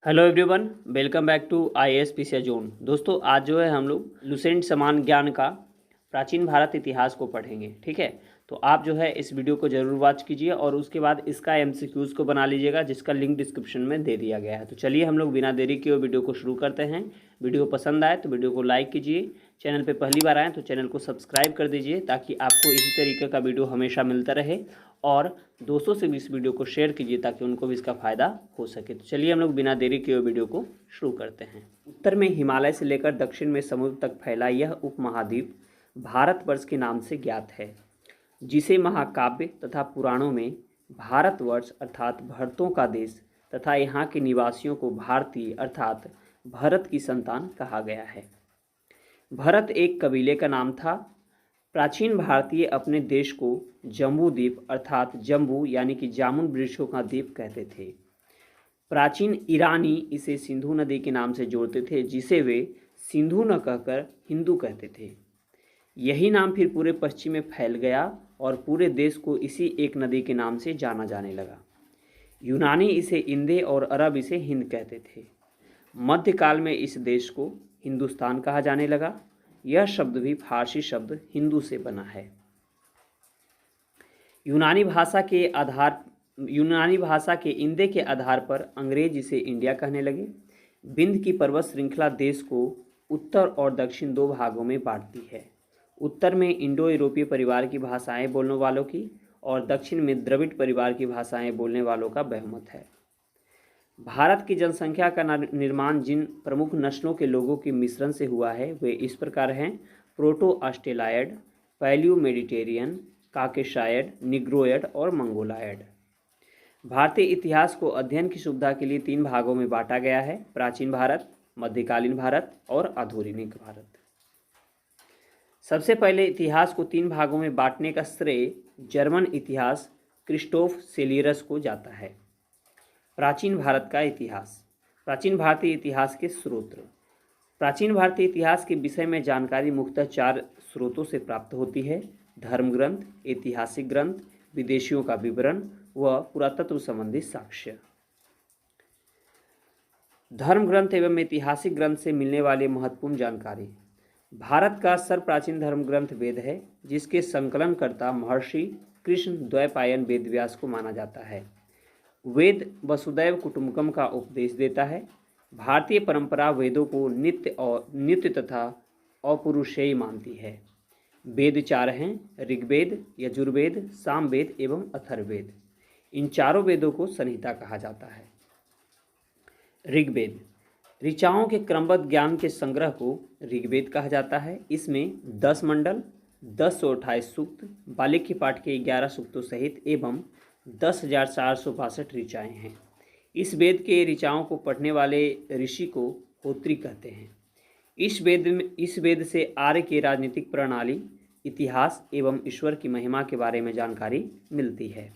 Hello everyone, welcome back to IAS PCR zone. दोस्तों, आज जो है हम लोग लुसेंट समान ज्ञान का प्राचीन भारत इतिहास को पढ़ेंगे। ठीक है, तो आप जो है इस वीडियो को ज़रूर वॉच कीजिए और उसके बाद इसका एमसीक्यूज़ को बना लीजिएगा, जिसका लिंक डिस्क्रिप्शन में दे दिया गया है। तो चलिए हम लोग बिना देरी किए वीडियो को शुरू करते हैं। वीडियो पसंद आए तो वीडियो को लाइक कीजिए, चैनल पर पहली बार आएँ तो चैनल को सब्सक्राइब कर दीजिए ताकि आपको इसी तरीके का वीडियो हमेशा मिलता रहे, और दोस्तों से भी इस वीडियो को शेयर कीजिए ताकि उनको भी इसका फ़ायदा हो सके। तो चलिए हम लोग बिना देरी किए वीडियो को शुरू करते हैं। उत्तर में हिमालय से लेकर दक्षिण में समुद्र तक फैला यह उपमहाद्वीप भारतवर्ष के नाम से ज्ञात है, जिसे महाकाव्य तथा पुराणों में भारतवर्ष अर्थात भरतों का देश तथा यहाँ के निवासियों को भारतीय अर्थात भरत की संतान कहा गया है। भरत एक कबीले का नाम था। प्राचीन भारतीय अपने देश को जम्बू द्वीप अर्थात जम्बू यानी कि जामुन वृक्षों का द्वीप कहते थे। प्राचीन ईरानी इसे सिंधु नदी के नाम से जोड़ते थे, जिसे वे सिंधु न कहकर हिंदू कहते थे। यही नाम फिर पूरे पश्चिम में फैल गया और पूरे देश को इसी एक नदी के नाम से जाना जाने लगा। यूनानी इसे इंदे और अरब इसे हिंद कहते थे। मध्यकाल में इस देश को हिंदुस्तान कहा जाने लगा। यह शब्द भी फारसी शब्द हिंदू से बना है। यूनानी भाषा के इंदे के आधार पर अंग्रेज इसे इंडिया कहने लगे। विंध्य की पर्वत श्रृंखला देश को उत्तर और दक्षिण दो भागों में बांटती है। उत्तर में इंडो यूरोपीय परिवार की भाषाएं बोलने वालों की और दक्षिण में द्रविड़ परिवार की भाषाएं बोलने वालों का बहुमत है। भारत की जनसंख्या का निर्माण जिन प्रमुख नस्लों के लोगों के मिश्रण से हुआ है वे इस प्रकार हैं: प्रोटो ऑस्ट्रेलायड, पैलियो मेडिटेरियन, काकेशायड, निग्रोयड और मंगोलायड। भारतीय इतिहास को अध्ययन की सुविधा के लिए 3 भागों में बांटा गया है: प्राचीन भारत, मध्यकालीन भारत और आधुनिक भारत। सबसे पहले इतिहास को 3 भागों में बांटने का श्रेय जर्मन इतिहास क्रिस्टोफ सेलियरस को जाता है। प्राचीन भारत का इतिहास। प्राचीन भारतीय इतिहास के स्रोत। प्राचीन भारतीय इतिहास के विषय में जानकारी मुख्यतः 4 स्रोतों से प्राप्त होती है: धर्म ग्रंथ, ऐतिहासिक ग्रंथ, विदेशियों का विवरण व पुरातत्व संबंधी साक्ष्य। धर्म ग्रंथ एवं ऐतिहासिक ग्रंथ से मिलने वाली महत्वपूर्ण जानकारी। भारत का सर्वप्राचीन धर्म ग्रंथ वेद है, जिसके संकलनकर्ता महर्षि कृष्ण द्वैपायन वेदव्यास को माना जाता है। वेद वसुदैव कुटुंबकम का उपदेश देता है। भारतीय परंपरा वेदों को नित्य तथा अपौरुषेय मानती है। वेद 4 हैं: ऋग्वेद, यजुर्वेद, सामवेद एवं अथर्ववेद। इन चारों वेदों को संहिता कहा जाता है। ऋग्वेद ऋचाओं के क्रमबद्ध ज्ञान के संग्रह को ऋग्वेद कहा जाता है। इसमें 10 मंडल, 1028 सूक्त, बालिक्य पाठ के 11 सूक्तों सहित एवं 10,462 ऋचाएँ हैं। इस वेद के ऋचाओं को पढ़ने वाले ऋषि को होत्री कहते हैं। इस वेद से आर्य की राजनीतिक प्रणाली, इतिहास एवं ईश्वर की महिमा के बारे में जानकारी मिलती है।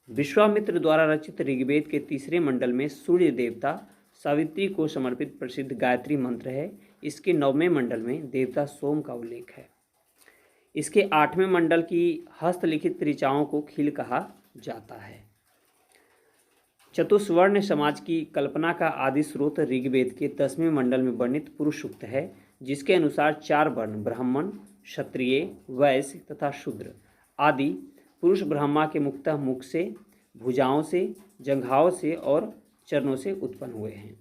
विश्वामित्र द्वारा रचित ऋग्वेद के 3रे मंडल में सूर्य देवता सावित्री को समर्पित प्रसिद्ध गायत्री मंत्र है। इसके 9वें मंडल में देवता सोम का उल्लेख है। इसके 8वें मंडल की हस्तलिखित ऋचाओं को खील कहा जाता है। चतुस्वर्ण समाज की कल्पना का आदि स्रोत ऋग्वेद के 10वें मंडल में वर्णित पुरुष सूक्त है, जिसके अनुसार 4 वर्ण ब्राह्मण, क्षत्रिय, वैश्य तथा शूद्र आदि पुरुष ब्रह्मा के मुख्यतः मुख से, भुजाओं से, जंघाओं से और चरणों से उत्पन्न हुए हैं।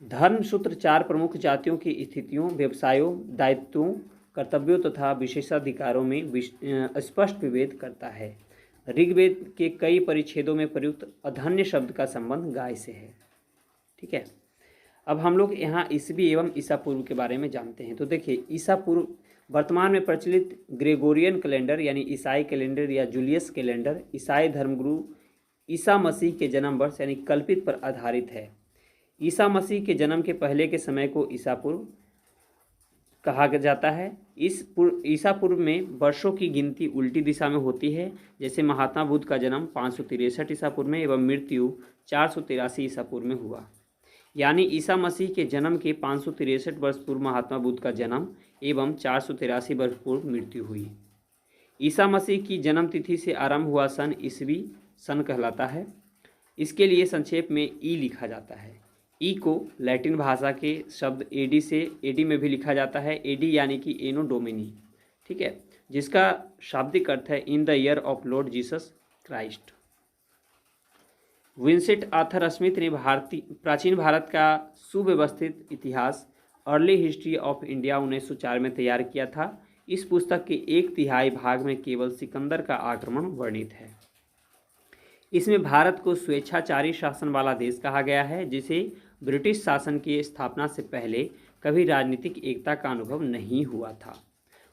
धर्म सूत्र 4 प्रमुख जातियों की स्थितियों, व्यवसायों, दायित्वों, कर्तव्यों तथा विशेषाधिकारों में स्पष्ट विभेद करता है। ऋग्वेद के कई परिच्छेदों में प्रयुक्त अधन्य शब्द का संबंध गाय से है। ठीक है, अब हम लोग यहाँ ईसवी एवं ईसा पूर्व के बारे में जानते हैं। तो देखिए, ईसा पूर्व वर्तमान में प्रचलित ग्रेगोरियन कैलेंडर यानी ईसाई कैलेंडर या जूलियस कैलेंडर ईसाई धर्मगुरु ईसा मसीह के जन्म वर्ष यानी कल्पित पर आधारित है। ईसा मसीह के जन्म के पहले के समय को ईसा पूर्व कहा जाता है। ईसा पूर्व में वर्षों की गिनती उल्टी दिशा में होती है। जैसे महात्मा बुद्ध का जन्म 563 ईसा पूर्व में एवं मृत्यु 483 ईसा पूर्व में हुआ। यानी ईसा मसीह के जन्म के 563 वर्ष पूर्व महात्मा बुद्ध का जन्म एवं 483 वर्ष पूर्व मृत्यु हुई। ईसा मसीह की जन्म तिथि से आरंभ हुआ सन ईसवी सन कहलाता है। इसके लिए संक्षेप में ई लिखा जाता है। ई को लैटिन भाषा के शब्द एडी से एडी में भी लिखा जाता है, एडी यानी कि एनो डोमिनी, ठीक है, जिसका शाब्दिक अर्थ है in the year of Lord Jesus Christ. Vincent Arthur Smith ने प्राचीन भारत का सुव्यवस्थित इतिहास अर्ली हिस्ट्री ऑफ इंडिया 1904 में तैयार किया था। इस पुस्तक के 1/3 भाग में केवल सिकंदर का आक्रमण वर्णित है। इसमें भारत को स्वेच्छाचारी शासन वाला देश कहा गया है, जिसे ब्रिटिश शासन की स्थापना से पहले कभी राजनीतिक एकता का अनुभव नहीं हुआ था।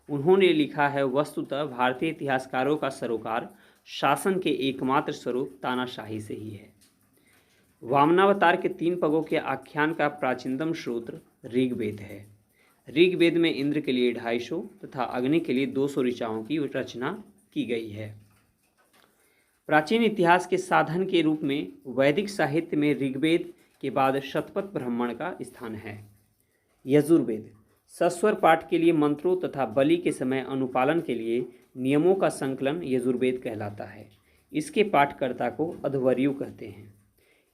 उन्होंने लिखा है, वस्तुतः भारतीय इतिहासकारों का सरोकार शासन के एकमात्र स्वरूप तानाशाही से ही है। वामनावतार के 3 पगों के आख्यान का प्राचीनतम स्रोत ऋग्वेद है। ऋग्वेद में इंद्र के लिए 250 तथा अग्नि के लिए 200 ऋचाओं की रचना की गई है। प्राचीन इतिहास के साधन के रूप में वैदिक साहित्य में ऋग्वेद के बाद शतपथ ब्राह्मण का स्थान है। यजुर्वेद सस्वर पाठ के लिए मंत्रों तथा बलि के समय अनुपालन के लिए नियमों का संकलन यजुर्वेद कहलाता है। इसके पाठकर्ता को अध्वर्यु कहते हैं।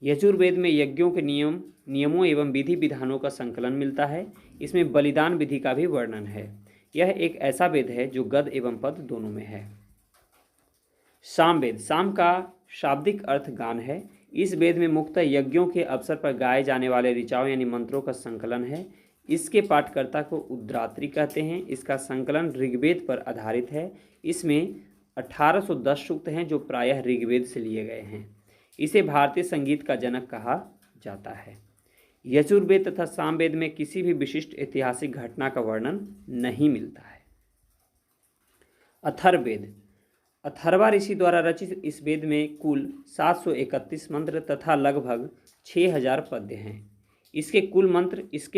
यजुर्वेद में यज्ञों के नियमों एवं विधि विधानों का संकलन मिलता है। इसमें बलिदान विधि का भी वर्णन है। यह एक ऐसा वेद है जो गद एवं पद दोनों में है। सामवेद, साम का शाब्दिक अर्थ गान है। इस वेद में मुख्यतः यज्ञों के अवसर पर गाए जाने वाले ऋचाओं यानी मंत्रों का संकलन है। इसके पाठकर्ता को उद्रात्री कहते हैं। इसका संकलन ऋग्वेद पर आधारित है। इसमें 1810 सूक्त हैं जो प्रायः ऋग्वेद से लिए गए हैं। इसे भारतीय संगीत का जनक कहा जाता है। यजुर्वेद तथा सामवेद में किसी भी विशिष्ट ऐतिहासिक घटना का वर्णन नहीं मिलता है। अथर्ववेद, अथर्वा ऋषि द्वारा रचित इस वेद में कुल 731 मंत्र तथा लगभग 6000 पद्य हैं। इसके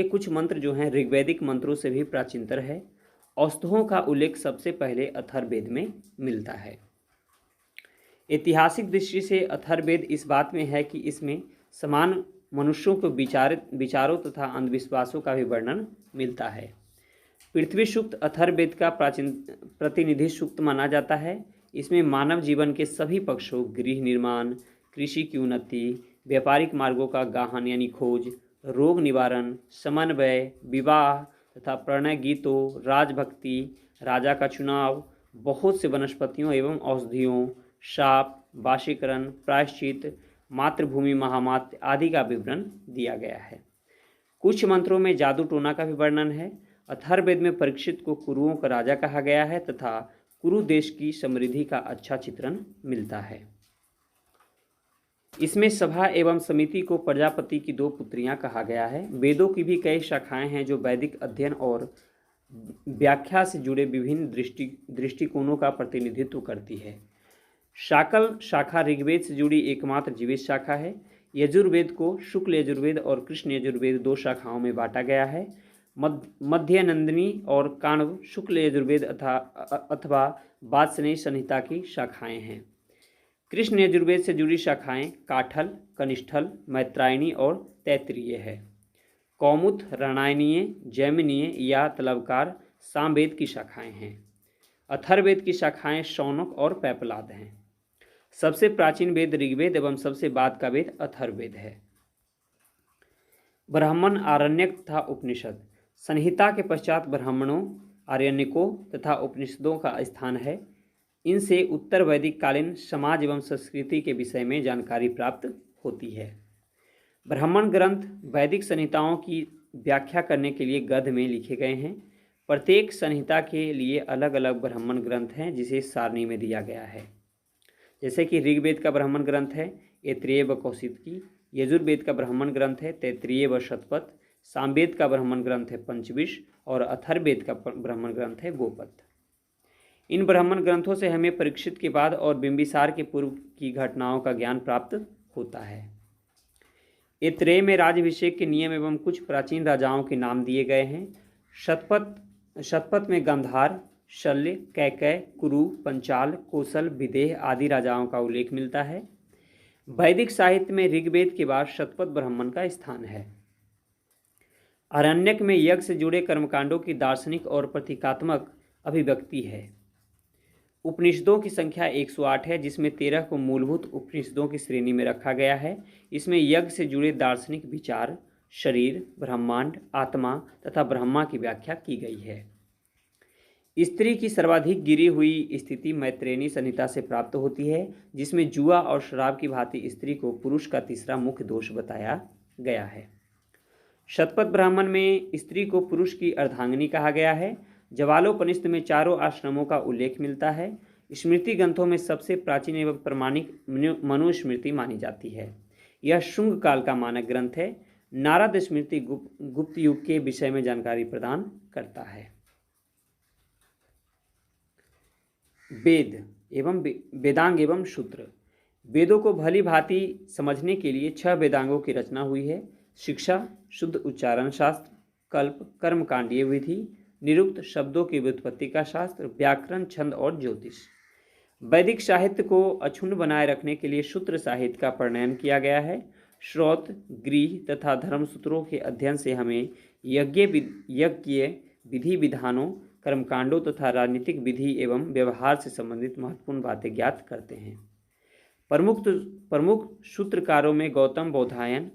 कुछ मंत्र जो हैं ऋग्वैदिक मंत्रों से भी प्राचीनतर है। औषधों का उल्लेख सबसे पहले अथर्ववेद में मिलता है। ऐतिहासिक दृष्टि से अथर्ववेद इस बात में है कि इसमें समान मनुष्यों को विचारों तथा अंधविश्वासों का भी वर्णन मिलता है। पृथ्वी सूक्त अथर्ववेद का प्रतिनिधि सूक्त माना जाता है। इसमें मानव जीवन के सभी पक्षों, गृह निर्माण, कृषि की उन्नति, व्यापारिक मार्गों का गाहन यानी खोज, रोग निवारण, समन्वय, विवाह तथा प्रणय गीतों, राजभक्ति, राजा का चुनाव, बहुत से वनस्पतियों एवं औषधियों, शाप, वाशीकरण, प्रायश्चित, मातृभूमि महामात्य आदि का विवरण दिया गया है। कुछ मंत्रों में जादू टोना का भी वर्णन है। अथर्ववेद में परीक्षित को कुरुओं का राजा कहा गया है तथा कुरु देश की समृद्धि का अच्छा चित्रण मिलता है। इसमें सभा एवं समिति को प्रजापति की 2 पुत्रियां कहा गया है। वेदों की भी कई शाखाएं हैं जो वैदिक अध्ययन और व्याख्या से जुड़े विभिन्न दृष्टिकोणों का प्रतिनिधित्व करती है। शाकल शाखा ऋग्वेद से जुड़ी एकमात्र जीवित शाखा है। यजुर्वेद को शुक्ल यजुर्वेद और कृष्ण यजुर्वेद 2 शाखाओं में बांटा गया है। मध्य नंदिनी और काण्व शुक्ल यजुर्वेद अथवा वात्स्ययनी संहिता की शाखाएं हैं। कृष्ण यजुर्वेद से जुड़ी शाखाएं काठल, कनिष्ठल, मैत्रायणी और तैत्तिरीय है। कौमुद, रामायणीय, जैमिनीय या तलवकार सामवेद की शाखाएं हैं। अथर्ववेद की शाखाएं शौनक और पैपलाद हैं। सबसे प्राचीन वेद ऋग्वेद एवं सबसे बाद का वेद अथर्ववेद है। ब्राह्मण, आरण्यक तथा उपनिषद। संहिता के पश्चात ब्राह्मणों, आरण्यकों तथा उपनिषदों का स्थान है। इनसे उत्तर वैदिक कालीन समाज एवं संस्कृति के विषय में जानकारी प्राप्त होती है। ब्राह्मण ग्रंथ वैदिक संहिताओं की व्याख्या करने के लिए गद्य में लिखे गए हैं। प्रत्येक संहिता के लिए अलग अलग ब्राह्मण ग्रंथ हैं जिसे सारणी में दिया गया है। जैसे कि ऋग्वेद का ब्राह्मण ग्रंथ है ऐत्रेय व कौशिकी, यजुर्वेद का ब्राह्मण ग्रंथ है तैत्तिरीय व शतपथ, सामवेद का ब्राह्मण ग्रंथ है पंचविश और अथर्ववेद का ब्राह्मण ग्रंथ है गोपथ। इन ब्राह्मण ग्रंथों से हमें परीक्षित के बाद और बिंबिसार के पूर्व की घटनाओं का ज्ञान प्राप्त होता है। ऐत्रेय में राज्याभिषेक के नियम एवं कुछ प्राचीन राजाओं के नाम दिए गए हैं। शतपथ में गांधार, शल्य, कैकय, कुरु, पंचाल, कौशल, विदेह आदि राजाओं का उल्लेख मिलता है। वैदिक साहित्य में ऋग्वेद के बाद शतपथ ब्राह्मण का स्थान है। आरण्यक में यज्ञ से जुड़े कर्मकांडों की दार्शनिक और प्रतीकात्मक अभिव्यक्ति है। उपनिषदों की संख्या 108 है, जिसमें 13 को मूलभूत उपनिषदों की श्रेणी में रखा गया है। इसमें यज्ञ से जुड़े दार्शनिक विचार, शरीर, ब्रह्मांड, आत्मा तथा ब्रह्मा की व्याख्या की गई है। स्त्री की सर्वाधिक गिरी हुई स्थिति मैत्रेयी संहिता से प्राप्त होती है, जिसमें जुआ और शराब की भांति स्त्री को पुरुष का तीसरा मुख्य दोष बताया गया है। शतपथ ब्राह्मण में स्त्री को पुरुष की अर्धांगिनी कहा गया है। जवालोपनिषद में चारों आश्रमों का उल्लेख मिलता है। स्मृति ग्रंथों में सबसे प्राचीन एवं प्रमाणिक मनुस्मृति मानी जाती है। यह शुंग काल का मानक ग्रंथ है। नारद स्मृति गुप्त युग के विषय में जानकारी प्रदान करता है। वेद एवं वेदांग एवं सूत्र। वेदों को भली भांति समझने के लिए 6 वेदांगों की रचना हुई है। शिक्षा, शुद्ध उच्चारण शास्त्र, कल्प, कर्मकांडीय विधि, निरुक्त, शब्दों की व्युत्पत्ति का शास्त्र, व्याकरण, छंद और ज्योतिष। वैदिक साहित्य को अक्षुण्ण बनाए रखने के लिए सूत्र साहित्य का प्रणयन किया गया है। श्रौत, गृह तथा धर्मसूत्रों के अध्ययन से हमें यज्ञ विधि विधानों, कर्मकांडों तथा राजनीतिक विधि एवं व्यवहार से संबंधित महत्वपूर्ण बातें ज्ञात करते हैं। प्रमुख सूत्रकारों में गौतम, बोधायन,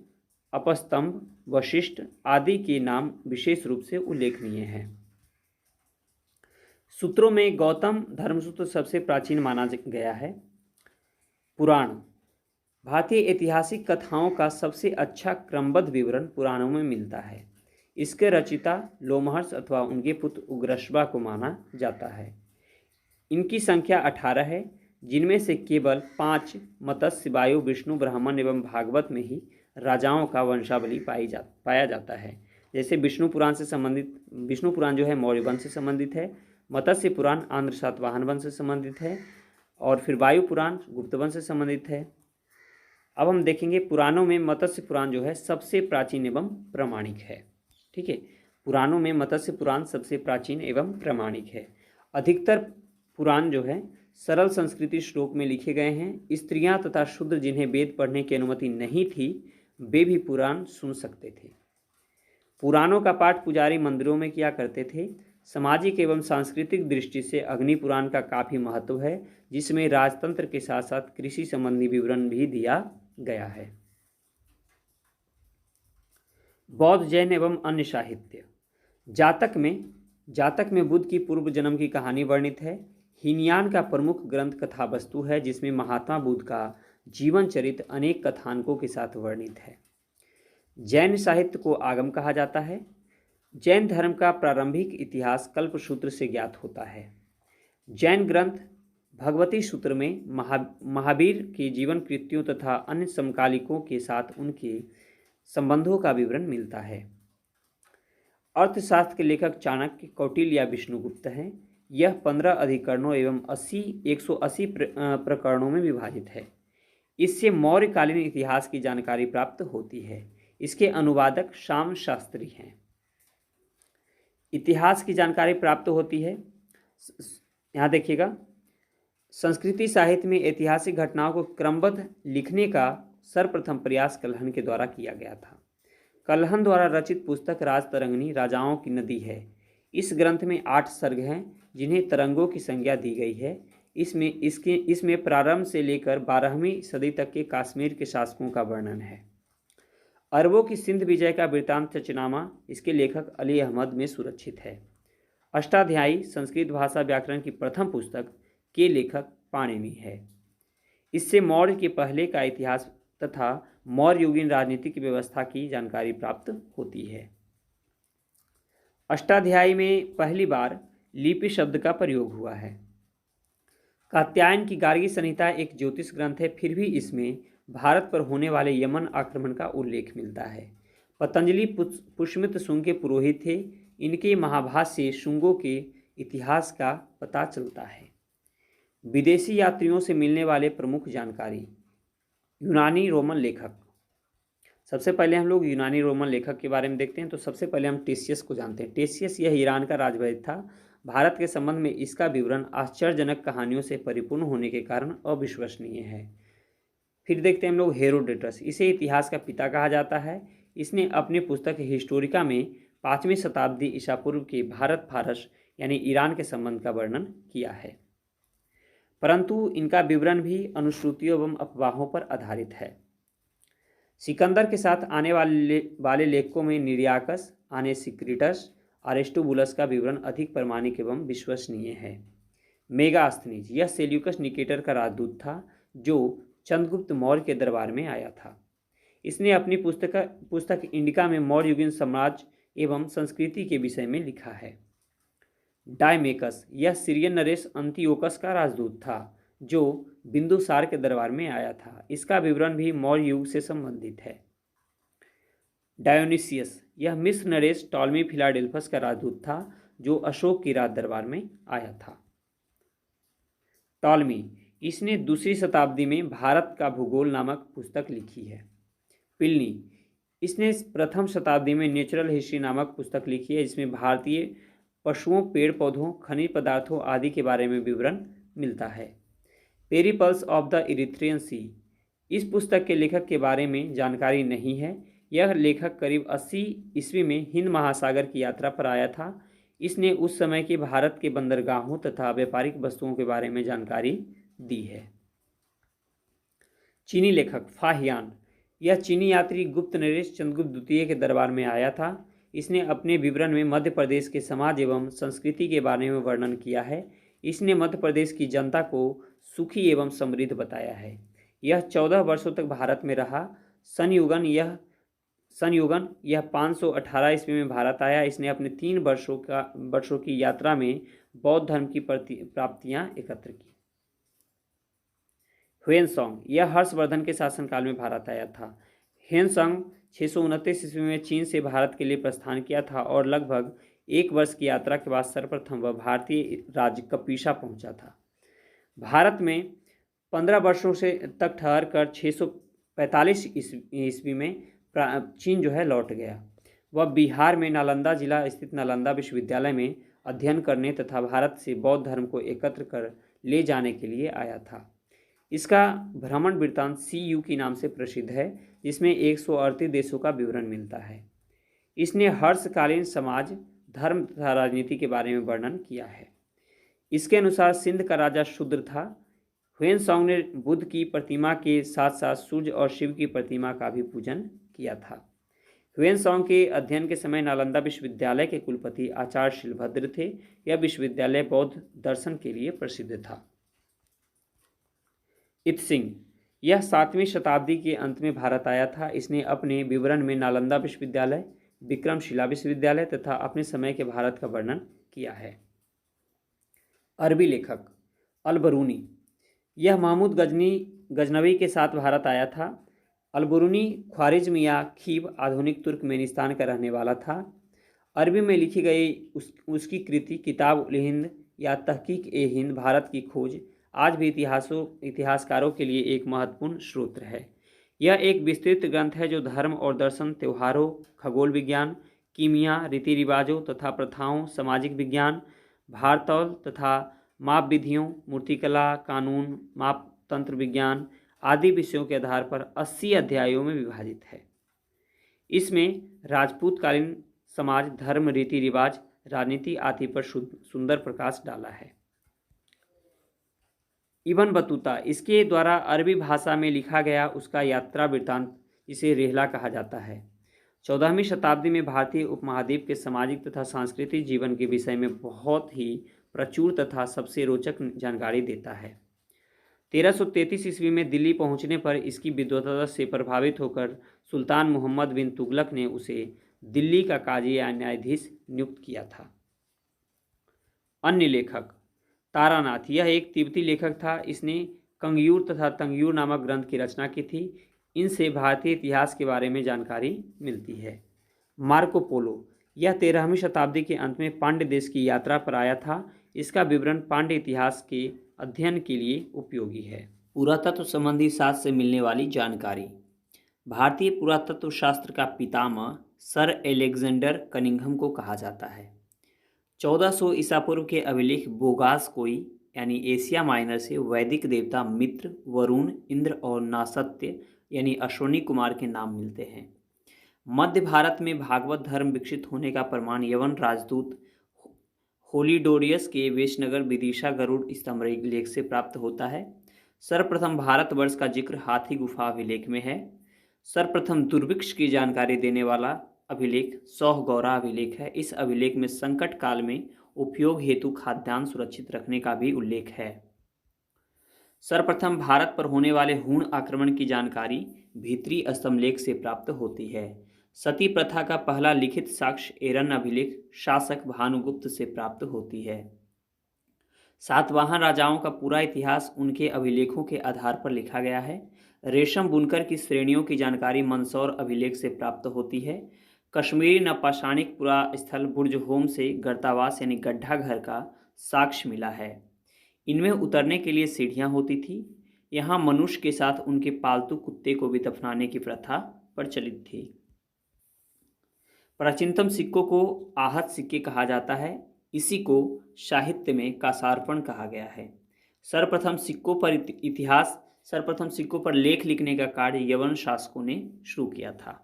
अपस्तंभ, वशिष्ठ आदि के नाम विशेष रूप से उल्लेखनीय हैं। सूत्रों में गौतम धर्मसूत्र सबसे प्राचीन माना गया है। पुराण। भारतीय ऐतिहासिक कथाओं का सबसे अच्छा क्रमबद्ध विवरण पुराणों में मिलता है। इसके रचयिता लोमहर्ष अथवा उनके पुत्र उग्रश्वा को माना जाता है। इनकी संख्या 18 है, जिनमें से केवल 5 मत्स्य, वायु, विष्णु, ब्राह्मण एवं भागवत में ही राजाओं का वंशावली पाया जाता है। जैसे विष्णु पुराण जो है मौर्य वंश से संबंधित है, मत्स्य पुराण आंध्र सातवाहन वंश से संबंधित है, और फिर वायु पुराण गुप्त वंश से संबंधित है। अब हम देखेंगे पुराणों में मत्स्य पुराण जो है सबसे प्राचीन एवं प्रामाणिक है। ठीक है, पुराणों में मत्स्य पुराण सबसे प्राचीन एवं प्रामाणिक है। अधिकतर पुराण जो है सरल संस्कृति श्लोक में लिखे गए हैं। स्त्रियां तथा शूद्र जिन्हें वेद पढ़ने की अनुमति नहीं थी, वे भी पुराण सुन सकते थे। पुराणों का पाठ पुजारी मंदिरों में किया करते थे। सामाजिक एवं सांस्कृतिक दृष्टि से अग्नि पुराण का काफ़ी महत्व है, जिसमें राजतंत्र के साथ साथ कृषि संबंधी विवरण भी दिया गया है। बौद्ध, जैन एवं अन्य साहित्य। जातक में बुद्ध की पूर्व जन्म की कहानी वर्णित है। हीनयान का प्रमुख ग्रंथ कथावस्तु है, जिसमें महात्मा बुद्ध का जीवन चरित्र अनेक कथानकों के साथ वर्णित है। जैन साहित्य को आगम कहा जाता है। जैन धर्म का प्रारंभिक इतिहास कल्पसूत्र से ज्ञात होता है। जैन ग्रंथ भगवती सूत्र में महावीर के जीवन कृत्यों तथा अन्य समकालिकों के साथ उनके संबंधों का विवरण मिलता है। अर्थशास्त्र के लेखक चाणक्य, कौटिल्य या विष्णुगुप्त हैं। यह 15 अधिकरणों एवं 180 प्रकरणों में विभाजित है। इससे मौर्यकालीन इतिहास की जानकारी प्राप्त होती है। इसके अनुवादक श्याम शास्त्री हैं। इतिहास की जानकारी प्राप्त होती है। यहाँ देखिएगा, संस्कृति साहित्य में ऐतिहासिक घटनाओं को क्रमबद्ध लिखने का सर्वप्रथम प्रयास कल्हण के द्वारा किया गया था। कल्हण द्वारा रचित पुस्तक राजतरंगिणी राजाओं की नदी है। इस ग्रंथ में 8 सर्ग हैं, जिन्हें तरंगों की संज्ञा दी गई है। इसमें प्रारंभ से लेकर 12वीं सदी तक के कश्मीर के शासकों का वर्णन है। अरबों की सिंध विजय का वृत्तांत चचनामा इसके लेखक अली अहमद में सुरक्षित है। अष्टाध्यायी संस्कृत भाषा व्याकरण की प्रथम पुस्तक के लेखक पाणिनि है। इससे मौर्य के पहले का इतिहास तथा मौर्य युगीन राजनीतिक व्यवस्था की जानकारी प्राप्त होती है। अष्टाध्यायी में पहली बार लिपि शब्द का प्रयोग हुआ है। कात्यायन की गार्गी संहिता एक ज्योतिष ग्रंथ है, फिर भी इसमें भारत पर होने वाले यमन आक्रमण का उल्लेख मिलता है। पतंजलि पुष्यमित्र शुंग के पुरोहित थे। इनके महाभाष्य से शुंगों के इतिहास का पता चलता है। विदेशी यात्रियों से मिलने वाले प्रमुख जानकारी। यूनानी रोमन लेखक। सबसे पहले हम लोग यूनानी रोमन लेखक के बारे में देखते हैं। तो सबसे पहले हम टेसियस को जानते हैं। टेसियस यह ईरान का राजवैद्य था। भारत के संबंध में इसका विवरण आश्चर्यजनक कहानियों से परिपूर्ण होने के कारण अविश्वसनीय है। फिर देखते हैं हम लोग हेरोडोटस। इसे इतिहास का पिता कहा जाता है। इसने अपनी पुस्तक हिस्टोरिका में 5वीं शताब्दी ईसा पूर्व के भारत फारस यानी ईरान के संबंध का वर्णन किया है। परंतु इनका विवरण भी अनुश्रुतियों एवं अफवाहों पर आधारित है। सिकंदर के साथ आने वाले लेखकों में निरियाकस, आनेसिक्रिटस, अरिस्टोबुलस का विवरण अधिक प्रामाणिक एवं विश्वसनीय है। मेगास्थनीज, यह सेल्यूकस निकेटर का राजदूत था जो चंद्रगुप्त मौर्य के दरबार में आया था। इसने अपनी पुस्तक इंडिका में मौर्य युगीन साम्राज्य एवं संस्कृति के विषय में लिखा है। डायमेकस, यह सीरियन नरेश अंतियोकस का राजदूत था जो बिंदुसार के दरबार में आया था। इसका विवरण भी मौर्य युग से संबंधित है। डायोनिसियस, यह मिस्र नरेश टॉलमी फिलाडेल्फस का राजदूत था जो अशोक की राज दरबार में आया था। टॉलमी, इसने दूसरी शताब्दी में भारत का भूगोल नामक पुस्तक लिखी है। प्लिनी, इसने प्रथम शताब्दी में नेचुरल हिस्ट्री नामक पुस्तक लिखी है जिसमें भारतीय पशुओं, पेड़ पौधों, खनिज पदार्थों आदि के बारे में विवरण मिलता है। पेरिपल्स ऑफ द इरिथ्रियन सी, इस पुस्तक के लेखक के बारे में जानकारी नहीं है। यह लेखक करीब 80 ईस्वी में हिंद महासागर की यात्रा पर आया था। इसने उस समय के भारत के बंदरगाहों तथा व्यापारिक वस्तुओं के बारे में जानकारी दी है। चीनी लेखक फाहियान, यह चीनी यात्री गुप्त नरेश चंद्रगुप्त द्वितीय के दरबार में आया था। इसने अपने विवरण में मध्य प्रदेश के समाज एवं संस्कृति के बारे में वर्णन किया है। इसने मध्य प्रदेश की जनता को सुखी एवं समृद्ध बताया है। यह 14 वर्षों तक भारत में रहा। संयुगन यह 518 ईस्वी में भारत आया। इसने अपने 3 वर्षों की यात्रा में बौद्ध धर्म की प्राप्तियां एकत्र की। ह्वेनसांग, यह हर्षवर्धन के शासनकाल में भारत आया था। ह्वेनसांग 629 ईस्वी में चीन से भारत के लिए प्रस्थान किया था और लगभग 1 वर्ष की यात्रा के बाद सर्वप्रथम वह भारतीय राज्य कपीसा पहुंचा था। भारत में 15 वर्षों से तक ठहर कर 645 ईस्वी में चीन लौट गया। वह बिहार में नालंदा जिला स्थित नालंदा विश्वविद्यालय में अध्ययन करने तथा भारत से बौद्ध धर्म को एकत्र कर ले जाने के लिए आया था। इसका भ्रमण वृत्तांत CU के नाम से प्रसिद्ध है जिसमें 138 देशों का विवरण मिलता है। इसने हर्षकालीन समाज, धर्म तथा राजनीति के बारे में वर्णन किया है। इसके अनुसार सिंध का राजा शूद्र था। ह्वेनसांग ने बुद्ध की प्रतिमा के साथ साथ सूर्य और शिव की प्रतिमा का भी पूजन किया था। ह्वेनसांग के अध्ययन के समय नालंदा विश्वविद्यालय के कुलपति आचार्य शिलभद्र थे। यह विश्वविद्यालय बौद्ध दर्शन के लिए प्रसिद्ध था। इत्सिंग, यह 7वीं शताब्दी के अंत में भारत आया था। इसने अपने विवरण में नालंदा विश्वविद्यालय, विक्रमशिला विश्वविद्यालय तथा अपने समय के भारत का वर्णन किया है। अरबी लेखक अल-बरूनी, यह महमूद गजनवी के साथ भारत आया था। अल-बरूनी ख्वारिज्म या खीव आधुनिक तुर्कमेनिस्तान का रहने वाला था। अरबी में लिखी गई उसकी कृति किताब उल हिंद या तहकीक ए हिंद, भारत की खोज, आज भी इतिहासकारों के लिए एक महत्वपूर्ण स्रोत है। यह एक विस्तृत ग्रंथ है जो धर्म और दर्शन, त्योहारों, खगोल विज्ञान, कीमिया, रीति रिवाजों तथा प्रथाओं, सामाजिक विज्ञान, भारतौल तथा माप विधियों, मूर्तिकला, कानून, माप तंत्र विज्ञान आदि विषयों के आधार पर 80 अध्यायों में विभाजित है। इसमें राजपूतकालीन समाज, धर्म, रीति रिवाज, राजनीति आदि पर सुंदर प्रकाश डाला है। इब्न बतूता, इसके द्वारा अरबी भाषा में लिखा गया उसका यात्रा वृत्तांत, जिसे रेहला कहा जाता है, 14वीं शताब्दी में भारतीय उपमहाद्वीप के सामाजिक तथा सांस्कृतिक जीवन के विषय में बहुत ही प्रचुर तथा सबसे रोचक जानकारी देता है। 1333 ईस्वी में दिल्ली पहुंचने पर इसकी विद्वता से प्रभावित होकर सुल्तान मोहम्मद बिन तुगलक ने उसे दिल्ली का काजी या न्यायाधीश नियुक्त किया था। अन्य लेखक तारानाथ, यह एक तिब्बती लेखक था। इसने कंगयूर तथा तंगयूर नामक ग्रंथ की रचना की थी। इनसे भारतीय इतिहास के बारे में जानकारी मिलती है। मार्को पोलो, यह 13वीं शताब्दी के अंत में पांड्य देश की यात्रा पर आया था। इसका विवरण पांड्य इतिहास के अध्ययन के लिए उपयोगी है। पुरातत्व संबंधी शास्त्र से मिलने वाली जानकारी। भारतीय पुरातत्व शास्त्र का पितामह सर एलेक्जेंडर कनिंघम को कहा जाता है। 1400 ईसा पूर्व के अभिलेख बोगास कोई यानी एशिया माइनर से वैदिक देवता मित्र, वरुण, इंद्र और नासत्य यानी अश्वनी कुमार के नाम मिलते हैं। मध्य भारत में भागवत धर्म विकसित होने का प्रमाण यवन राजदूत होलीडोरियस के वेशनगर विदिशा गरुड़ स्तंभ लेख से प्राप्त होता है। सर्वप्रथम भारतवर्ष का जिक्र हाथी गुफा अभिलेख में है। सर्वप्रथम दुर्भिक्ष की जानकारी देने वाला अभिलेख सौहगौरा अभिलेख है। इस अभिलेख में संकट काल में उपयोग हेतु खाद्यान्न सुरक्षित रखने का भी उल्लेख है। सर्वप्रथम भारत पर होने वाले हूण आक्रमण की जानकारी भीतरी स्तंभलेख से प्राप्त होती है। सती प्रथा का पहला लिखित साक्ष्य एरन अभिलेख शासक भानुगुप्त से प्राप्त होती है। सातवाहन राजाओं का पूरा इतिहास उनके अभिलेखों के आधार पर लिखा गया है। रेशम बुनकर की श्रेणियों की जानकारी मंदसौर अभिलेख से प्राप्त होती है। कश्मीरी नपाषाणिक पुरा स्थल बुर्ज होम से गर्तावास यानी गड्ढा घर का साक्ष्य मिला है। इनमें उतरने के लिए सीढ़ियां होती थी। यहाँ मनुष्य के साथ उनके पालतू कुत्ते को भी दफनाने की प्रथा प्रचलित थी। प्राचीनतम सिक्कों को आहत सिक्के कहा जाता है। इसी को साहित्य में कासार्पण कहा गया है। सर्वप्रथम सिक्कों पर लेख लिखने का कार्य यवन शासकों ने शुरू किया था।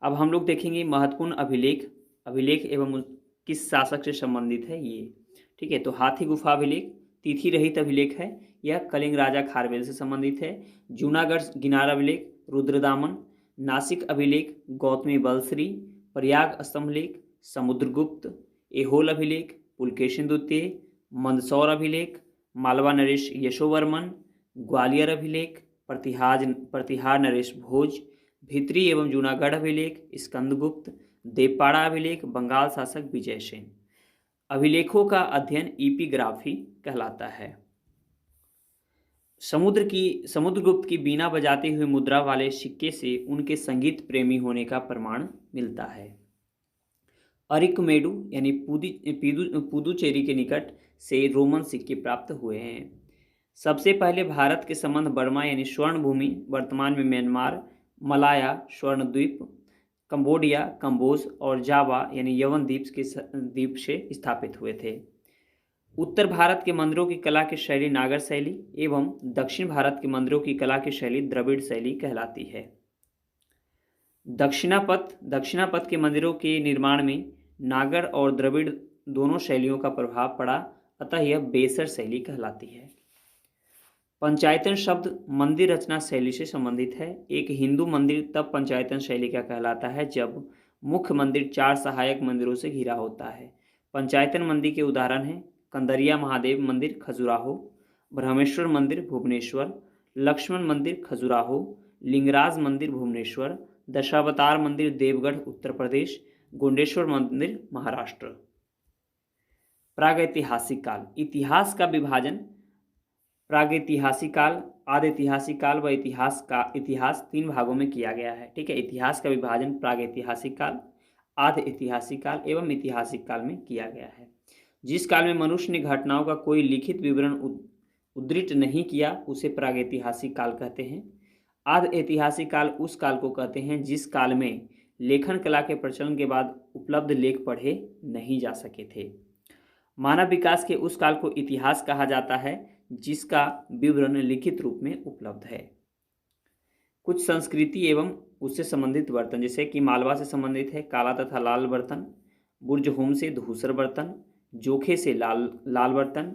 अब हम लोग देखेंगे महत्वपूर्ण अभिलेख एवं किस शासक से संबंधित है ये। ठीक है, तो हाथी गुफा अभिलेख तिथि रहित अभिलेख है। यह कलिंग राजा खारवेल से संबंधित है। जूनागढ़ गिनार अभिलेख रुद्रदामन। नासिक अभिलेख गौतमी बलश्री। प्रयाग स्तंभलेख समुद्रगुप्त। एहोल अभिलेख पुलकेशिन द्वितीय। मंदसौर अभिलेख मालवा नरेश यशोवर्मन। ग्वालियर अभिलेख प्रतिहार नरेश भोज। भित्री एवं जूनागढ़ अभिलेख स्कंदगुप्त। देवपाड़ा अभिलेख बंगाल शासक विजयसेन। अभिलेखों का अध्ययन इपिग्राफी कहलाता है। समुद्रगुप्त की बीना बजाते हुए मुद्रा वाले सिक्के से उनके संगीत प्रेमी होने का प्रमाण मिलता है। अरिकमेडु यानी पुदुचेरी के निकट से रोमन सिक्के प्राप्त हुए हैं। सबसे पहले भारत के संबंध बर्मा यानी स्वर्ण भूमि वर्तमान में म्यांमार, मलाया स्वर्णद्वीप, कंबोडिया, कंबोज और जावा यानी यवन द्वीप से स्थापित हुए थे। उत्तर भारत के मंदिरों की कला की शैली नागर शैली एवं दक्षिण भारत के मंदिरों की कला की शैली द्रविड़ शैली कहलाती है। दक्षिणापथ के मंदिरों के निर्माण में नागर और द्रविड़ दोनों शैलियों का प्रभाव पड़ा, अतः यह बेसर शैली कहलाती है। पंचायतन शब्द मंदिर रचना शैली से संबंधित है। एक हिंदू मंदिर तब पंचायतन शैली का कहलाता है जब मुख्य मंदिर 4 सहायक मंदिरों से घिरा होता है। पंचायतन मंदिर के उदाहरण हैं कंदरिया महादेव मंदिर खजुराहो, ब्रह्मेश्वर मंदिर भुवनेश्वर, लक्ष्मण मंदिर खजुराहो, लिंगराज मंदिर भुवनेश्वर, दशावतार मंदिर देवगढ़ उत्तर प्रदेश, गोंडेश्वर मंदिर महाराष्ट्र। प्रागैतिहासिक काल। इतिहास का विभाजन प्रागैतिहासिक काल, आदिऐतिहासिक काल व इतिहास 3 भागों में किया गया है। ठीक है, इतिहास का विभाजन प्रागैतिहासिक काल, आदिऐतिहासिक काल एवं ऐतिहासिक काल में किया गया है। जिस काल में मनुष्य ने घटनाओं का कोई लिखित विवरण उद्धृत नहीं किया उसे प्रागैतिहासिक काल कहते हैं। आदिऐतिहासिक काल उस काल को कहते हैं जिस काल में लेखन कला के प्रचलन के बाद उपलब्ध लेख पढ़े नहीं जा सके थे। मानव विकास के उस काल को इतिहास कहा जाता है जिसका विवरण लिखित रूप में उपलब्ध है। कुछ संस्कृति एवं उससे संबंधित बर्तन, जैसे कि मालवा से संबंधित है काला तथा लाल बर्तन, बुर्ज होम से धूसर बर्तन, जोखे से लाल बर्तन,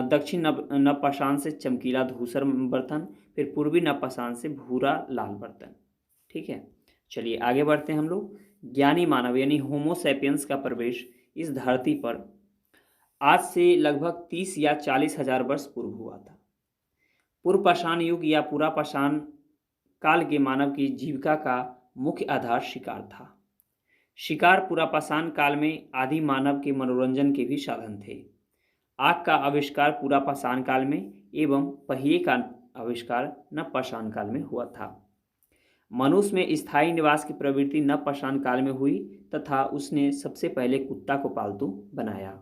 दक्षिण नवपाषाण से चमकीला धूसर बर्तन, फिर पूर्वी नवपाषाण से भूरा लाल बर्तन। ठीक है, चलिए आगे बढ़ते हैं हम लोग। ज्ञानी मानव यानी होमोसैपियंस का प्रवेश इस धरती पर आज से लगभग 30 या 40 हजार वर्ष पूर्व हुआ था। पूर्व पाषाण युग या पूरा पाषाण काल के मानव की जीविका का मुख्य आधार शिकार था। शिकार पूरा पाषाण काल में आदि मानव के मनोरंजन के भी साधन थे। आग का आविष्कार पूरा पाषाण काल में एवं पहिए का आविष्कार नवपाषाण काल में हुआ था। मनुष्य में स्थायी निवास की प्रवृत्ति नवपाषाण काल में हुई तथा उसने सबसे पहले कुत्ता को पालतू बनाया।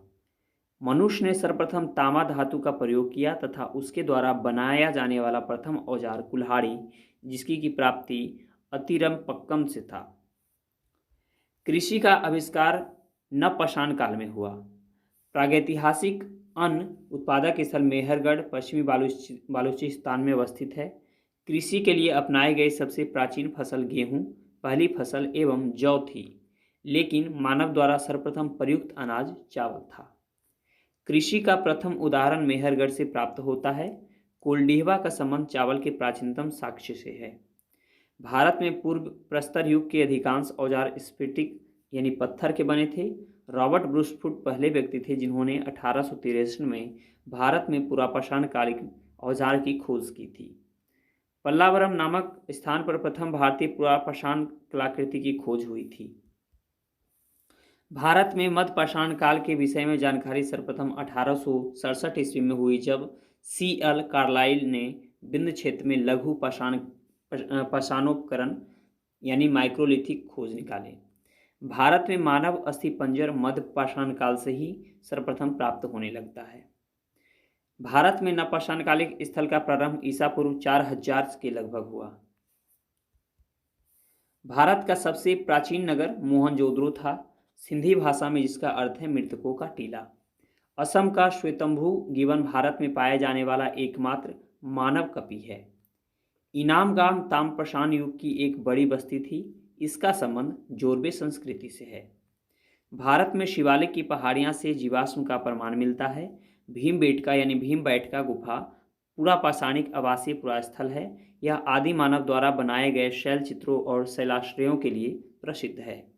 मनुष्य ने सर्वप्रथम तांबा धातु का प्रयोग किया तथा उसके द्वारा बनाया जाने वाला प्रथम औजार कुल्हाड़ी, जिसकी की प्राप्ति अतिरम्पक्कम से था। कृषि का आविष्कार नवपाषाण काल में हुआ। प्रागैतिहासिक अन्न उत्पादक स्थल मेहरगढ़ पश्चिमी बालूचिस्तान में अवस्थित है। कृषि के लिए अपनाए गए सबसे प्राचीन फसल गेहूं, पहली फसल एवं जौ थी। लेकिन मानव द्वारा सर्वप्रथम प्रयुक्त अनाज चावल था। कृषि का प्रथम उदाहरण मेहरगढ़ से प्राप्त होता है। कोल्डिहवा का संबंध चावल के प्राचीनतम साक्ष्य से है। भारत में पूर्व प्रस्तर युग के अधिकांश औजार स्फटिक यानी पत्थर के बने थे। रॉबर्ट ब्रूसफुट पहले व्यक्ति थे जिन्होंने 1863 में भारत में पुरापाषाण कालिक औजार की खोज की थी। पल्लावरम नामक स्थान पर प्रथम भारतीय पुरापाषाण कलाकृति की खोज हुई थी। भारत में मध्यपाषाण काल के विषय में जानकारी सर्वप्रथम 1867 ईस्वी में हुई, जब C.L. कार्लाइल ने विंध्य क्षेत्र में लघु पाषाणोपकरण यानी माइक्रोलिथिक खोज निकाले। भारत में मानव अस्थिपंजर मध्यपाषाण काल से ही सर्वप्रथम प्राप्त होने लगता है। भारत में नवपाषाणकालिक स्थल का प्रारंभ ईसा पूर्व 4000 के लगभग हुआ। भारत का सबसे प्राचीन नगर मोहनजोदड़ो था, सिंधी भाषा में जिसका अर्थ है मृतकों का टीला। असम का श्वेतंभू गिवन भारत में पाया जाने वाला एकमात्र मानव कपि है। इनाम गांव ताम्रपाषाण युग की एक बड़ी बस्ती थी। इसका संबंध जोरबे संस्कृति से है। भारत में शिवालिक की पहाड़ियां से जीवाश्म का प्रमाण मिलता है। भीमबेटका यानी भीमबैठका गुफा पुरापाषाणिक आवासीय पुरास्थल है। यह आदि मानव द्वारा बनाए गए शैल चित्रों और शैलाश्रयों के लिए प्रसिद्ध है।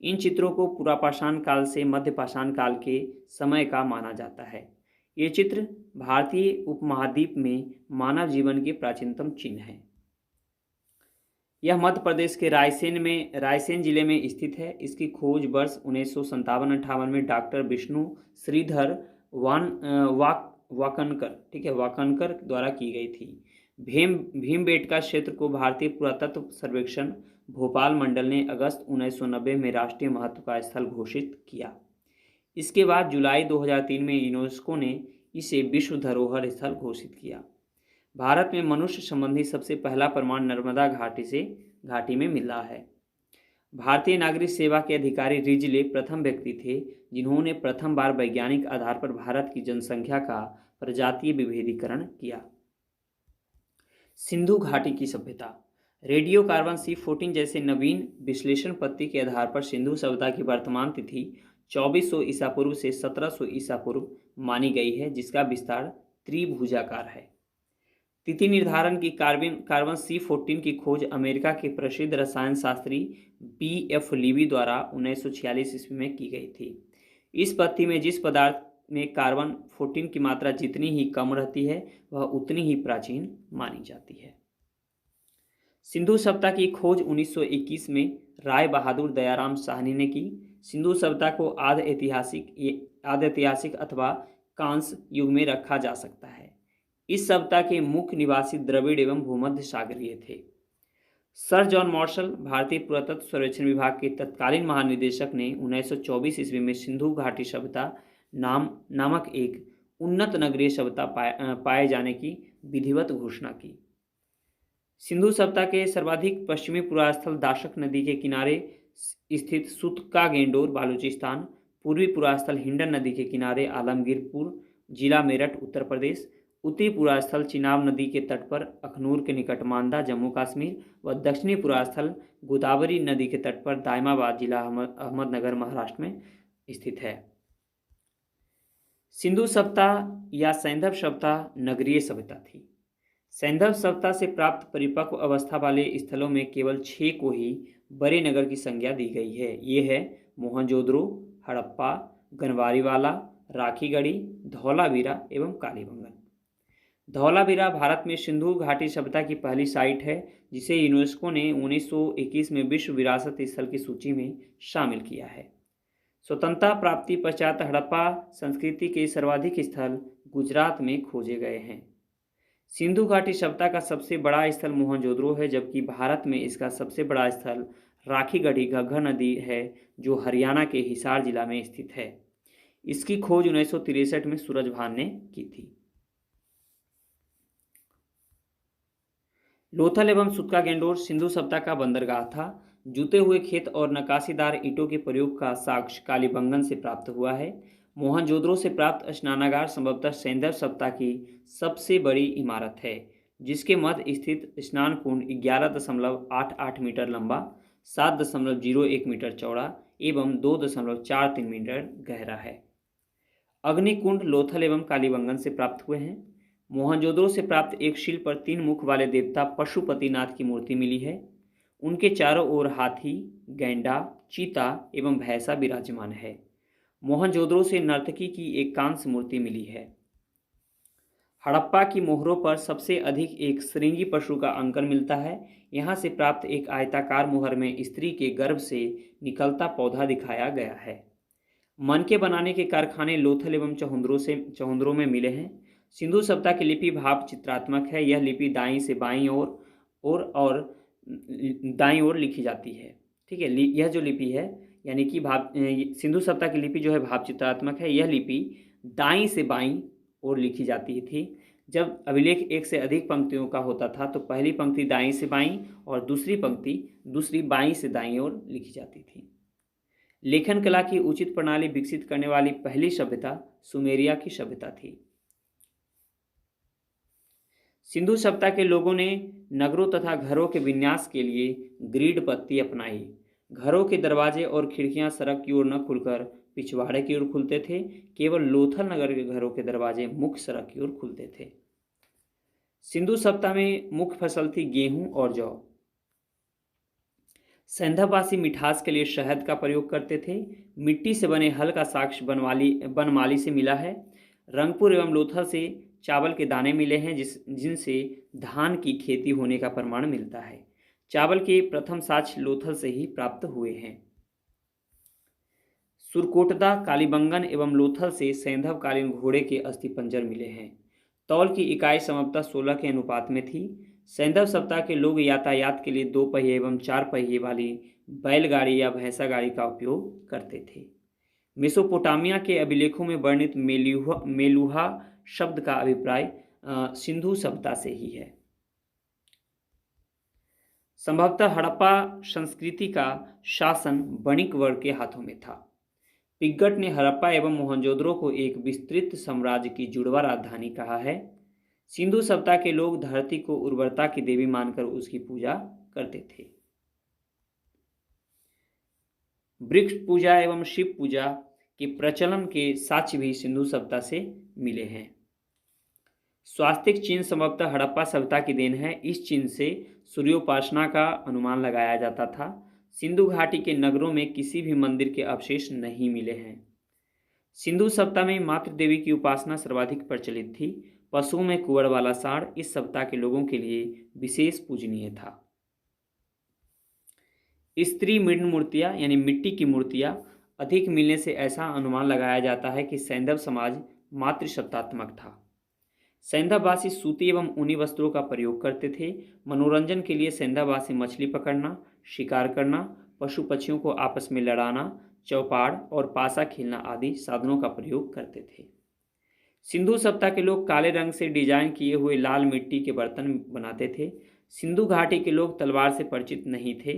इन चित्रों को पुरापाषाण काल से मध्यपाषाण काल के समय का माना जाता है। ये चित्र भारतीय उपमहाद्वीप में मानव जीवन के प्राचीनतम चिन्ह हैं। यह मध्य प्रदेश के रायसेन जिले में स्थित है। इसकी खोज वर्ष 1957-58 में डॉक्टर विष्णु श्रीधर वाकनकर द्वारा की गई थी। भीमबेटका क्षेत्र को भारतीय पुरातत्व सर्वेक्षण भोपाल मंडल ने अगस्त 1990 में राष्ट्रीय महत्व का स्थल घोषित किया। इसके बाद जुलाई 2003 में यूनेस्को ने इसे विश्व धरोहर स्थल घोषित किया। भारत में मनुष्य संबंधी सबसे पहला प्रमाण नर्मदा घाटी में मिला है। भारतीय नागरिक सेवा के अधिकारी रिजले प्रथम व्यक्ति थे जिन्होंने प्रथम बार वैज्ञानिक आधार पर भारत की जनसंख्या का प्रजातीय विभेदीकरण किया। सिंधु घाटी की सभ्यता। रेडियो कार्बन C14 जैसे नवीन विश्लेषण पद्धति के आधार पर सिंधु सभ्यता की वर्तमान तिथि 2400 ईसा पूर्व से 1700 ईसा पूर्व मानी गई है, जिसका विस्तार त्रिभुजाकार है। तिथि निर्धारण की कार्बन C14 की खोज अमेरिका के प्रसिद्ध रसायन शास्त्री B.F. लीवी द्वारा 1946 ईस्वी में की गई थी। इस पद्धति में जिस पदार्थ में कार्बन 14 की मात्रा जितनी ही कम रहती है वह उतनी ही प्राचीन मानी जाती है। सिंधु सभ्यता की खोज 1921 में राय बहादुर दयाराम साहनी ने की। सिंधु सभ्यता को आद्य ऐतिहासिक अथवा कांस्य युग में रखा जा सकता है। इस सभ्यता के मुख्य निवासी द्रविड़ एवं भूमध्य सागरीय थे। सर जॉन मार्शल भारतीय पुरातत्व सर्वेक्षण विभाग के तत्कालीन महानिदेशक ने 1924 ईस्वी में सिंधु घाटी सभ्यता नामक एक उन्नत नगरीय सभ्यता पाए जाने की विधिवत घोषणा की। सिंधु सभ्यता के सर्वाधिक पश्चिमी पुरास्थल दाशक नदी के किनारे स्थित सुतका-गेंडोर बालूचिस्तान, पूर्वी पुरास्थल हिंडन नदी के किनारे आलमगीरपुर जिला मेरठ उत्तर प्रदेश, उत्तरी पुरास्थल चिनाब नदी के तट पर अखनूर के निकट मांदा जम्मू कश्मीर व दक्षिणी पुरास्थल गोदावरी नदी के तट पर दायमाबाद जिला अहमदनगर महाराष्ट्र में स्थित है। सिंधु सभ्यता या सैंधव सभ्यता नगरीय सभ्यता थी। सैंधव सभ्यता से प्राप्त परिपक्व अवस्था वाले स्थलों में केवल 6 को ही बड़े नगर की संज्ञा दी गई है। ये है मोहनजोदड़ो, हड़प्पा, गनवारीवाला, राखीगढ़ी, धौलावीरा एवं कालीबंगन। धौलावीरा भारत में सिंधु घाटी सभ्यता की पहली साइट है जिसे यूनेस्को ने 1921 में विश्व विरासत स्थल की सूची में शामिल किया है। स्वतंत्रता प्राप्ति पश्चात हड़प्पा संस्कृति के सर्वाधिक स्थल गुजरात में खोजे गए हैं। सिंधु घाटी सभ्यता का सबसे बड़ा स्थल मोहनजोदड़ो है, जबकि भारत में इसका सबसे बड़ा स्थल राखीगढ़ी घग्गर नदी है जो हरियाणा के हिसार जिला में स्थित है। इसकी खोज 1963 में सूरजभान ने की थी। लोथल एवं सुतका-गेंडोर सिंधु सभ्यता का बंदरगाह था। जूते हुए खेत और नक्काशीदार ईंटों के प्रयोग का साक्ष्य कालीबंगन से प्राप्त हुआ है। मोहनजोदड़ो से प्राप्त स्नानागार संभवतः सैंधव सभ्यता की सबसे बड़ी इमारत है, जिसके मध्य स्थित स्नान कुंड 11.88 मीटर लंबा, 7.01 मीटर चौड़ा एवं 2.43 मीटर गहरा है। अग्निकुंड लोथल एवं कालीबंगन से प्राप्त हुए हैं। मोहनजोदड़ो से प्राप्त एक शिल्प पर 3 मुख वाले देवता पशुपतिनाथ की मूर्ति मिली है। उनके चारों ओर हाथी, गैंडा, चीता एवं भैंसा विराजमान है। मोहनजोदड़ो से नर्तकी की एक कांस्य मूर्ति मिली है। हड़प्पा की मोहरों पर सबसे अधिक एक श्रृंगी पशु का अंकन मिलता है। यहाँ से प्राप्त एक आयताकार मोहर में स्त्री के गर्भ से निकलता पौधा दिखाया गया है। मनके बनाने के कारखाने लोथल एवं चहुंदरों में मिले हैं। सिंधु सभ्यता की लिपि भाव चित्रात्मक है। यह लिपि दाईं से बाईं और दाईं ओर लिखी जाती है। ठीक है, यह जो लिपि है यानी कि सिंधु सभ्यता की लिपि जो है भाव चित्रात्मक है। यह लिपि दाईं से बाईं ओर लिखी जाती थी। जब अभिलेख एक से अधिक पंक्तियों का होता था तो पहली पंक्ति दाईं से बाईं और दूसरी पंक्ति बाईं से दाईं ओर लिखी जाती थी। लेखन कला की उचित प्रणाली विकसित करने वाली पहली सभ्यता सुमेरिया की सभ्यता थी। सिंधु सभ्यता के लोगों ने नगरों तथा घरों के विन्यास के लिए ग्रिड पत्ती अपनाई। घरों के दरवाजे और खिड़कियां सड़क की ओर न खुलकर पिछवाड़े की ओर खुलते थे। केवल लोथल नगर के घरों के दरवाजे मुख्य सड़क की ओर खुलते थे। सिंधु सभ्यता में मुख्य फसल थी गेहूं और जौ। सैंधववासी मिठास के लिए शहद का प्रयोग करते थे। मिट्टी से बने हल का साक्ष्य बनमाली से मिला है। रंगपुर एवं लोथल से चावल के दाने मिले हैं जिनसे धान की खेती होने का प्रमाण मिलता है। चावल के प्रथम साक्ष्य लोथल से ही प्राप्त हुए हैं। सुरकोटदा, कालीबंगन एवं लोथल से सैंधवकालीन घोड़े के अस्थिपंजर मिले हैं। तौल की इकाई संभवतः 16 के अनुपात में थी। सैंधव सभ्यता के लोग यातायात के लिए 2 पहिए एवं 4 पहिए वाली बैलगाड़ी या भैंसा गाड़ी का उपयोग करते थे। मेसोपोटामिया के अभिलेखों में वर्णित मेलुहा शब्द का अभिप्राय सिंधु सभ्यता से ही है। संभवतः हड़प्पा संस्कृति का शासन वणिक वर्ग के हाथों में था। पिग्गट ने हड़प्पा एवं मोहनजोदड़ो को एक विस्तृत साम्राज्य की जुड़वा राजधानी कहा है। सिंधु सभ्यता के लोग धरती को उर्वरता की देवी मानकर उसकी पूजा करते थे। वृक्ष पूजा एवं शिव पूजा के प्रचलन के साक्ष्य भी सिंधु सभ्यता से मिले हैं। स्वास्तिक चिन्ह संभवतः हड़प्पा सभ्यता की देन है। इस चिन्ह से सूर्योपासना का अनुमान लगाया जाता था। सिंधु घाटी के नगरों में किसी भी मंदिर के अवशेष नहीं मिले हैं। सिंधु सभ्यता में मातृ देवी की उपासना सर्वाधिक प्रचलित थी। पशुओं में कुंवर वाला सांड इस सभ्यता के लोगों के लिए विशेष पूजनीय था। स्त्री मृण मूर्तियां यानी मिट्टी की मूर्तियां अधिक मिलने से ऐसा अनुमान लगाया जाता है कि सैंधव समाज मातृसत्तात्मक था। सैंधववासी सूती एवं ऊनी वस्त्रों का प्रयोग करते थे। मनोरंजन के लिए सैंधववासी मछली पकड़ना, शिकार करना, पशु पक्षियों को आपस में लड़ाना, चौपाड़ और पासा खेलना आदि साधनों का प्रयोग करते थे। सिंधु सभ्यता के लोग काले रंग से डिजाइन किए हुए लाल मिट्टी के बर्तन बनाते थे। सिंधु घाटी के लोग तलवार से परिचित नहीं थे।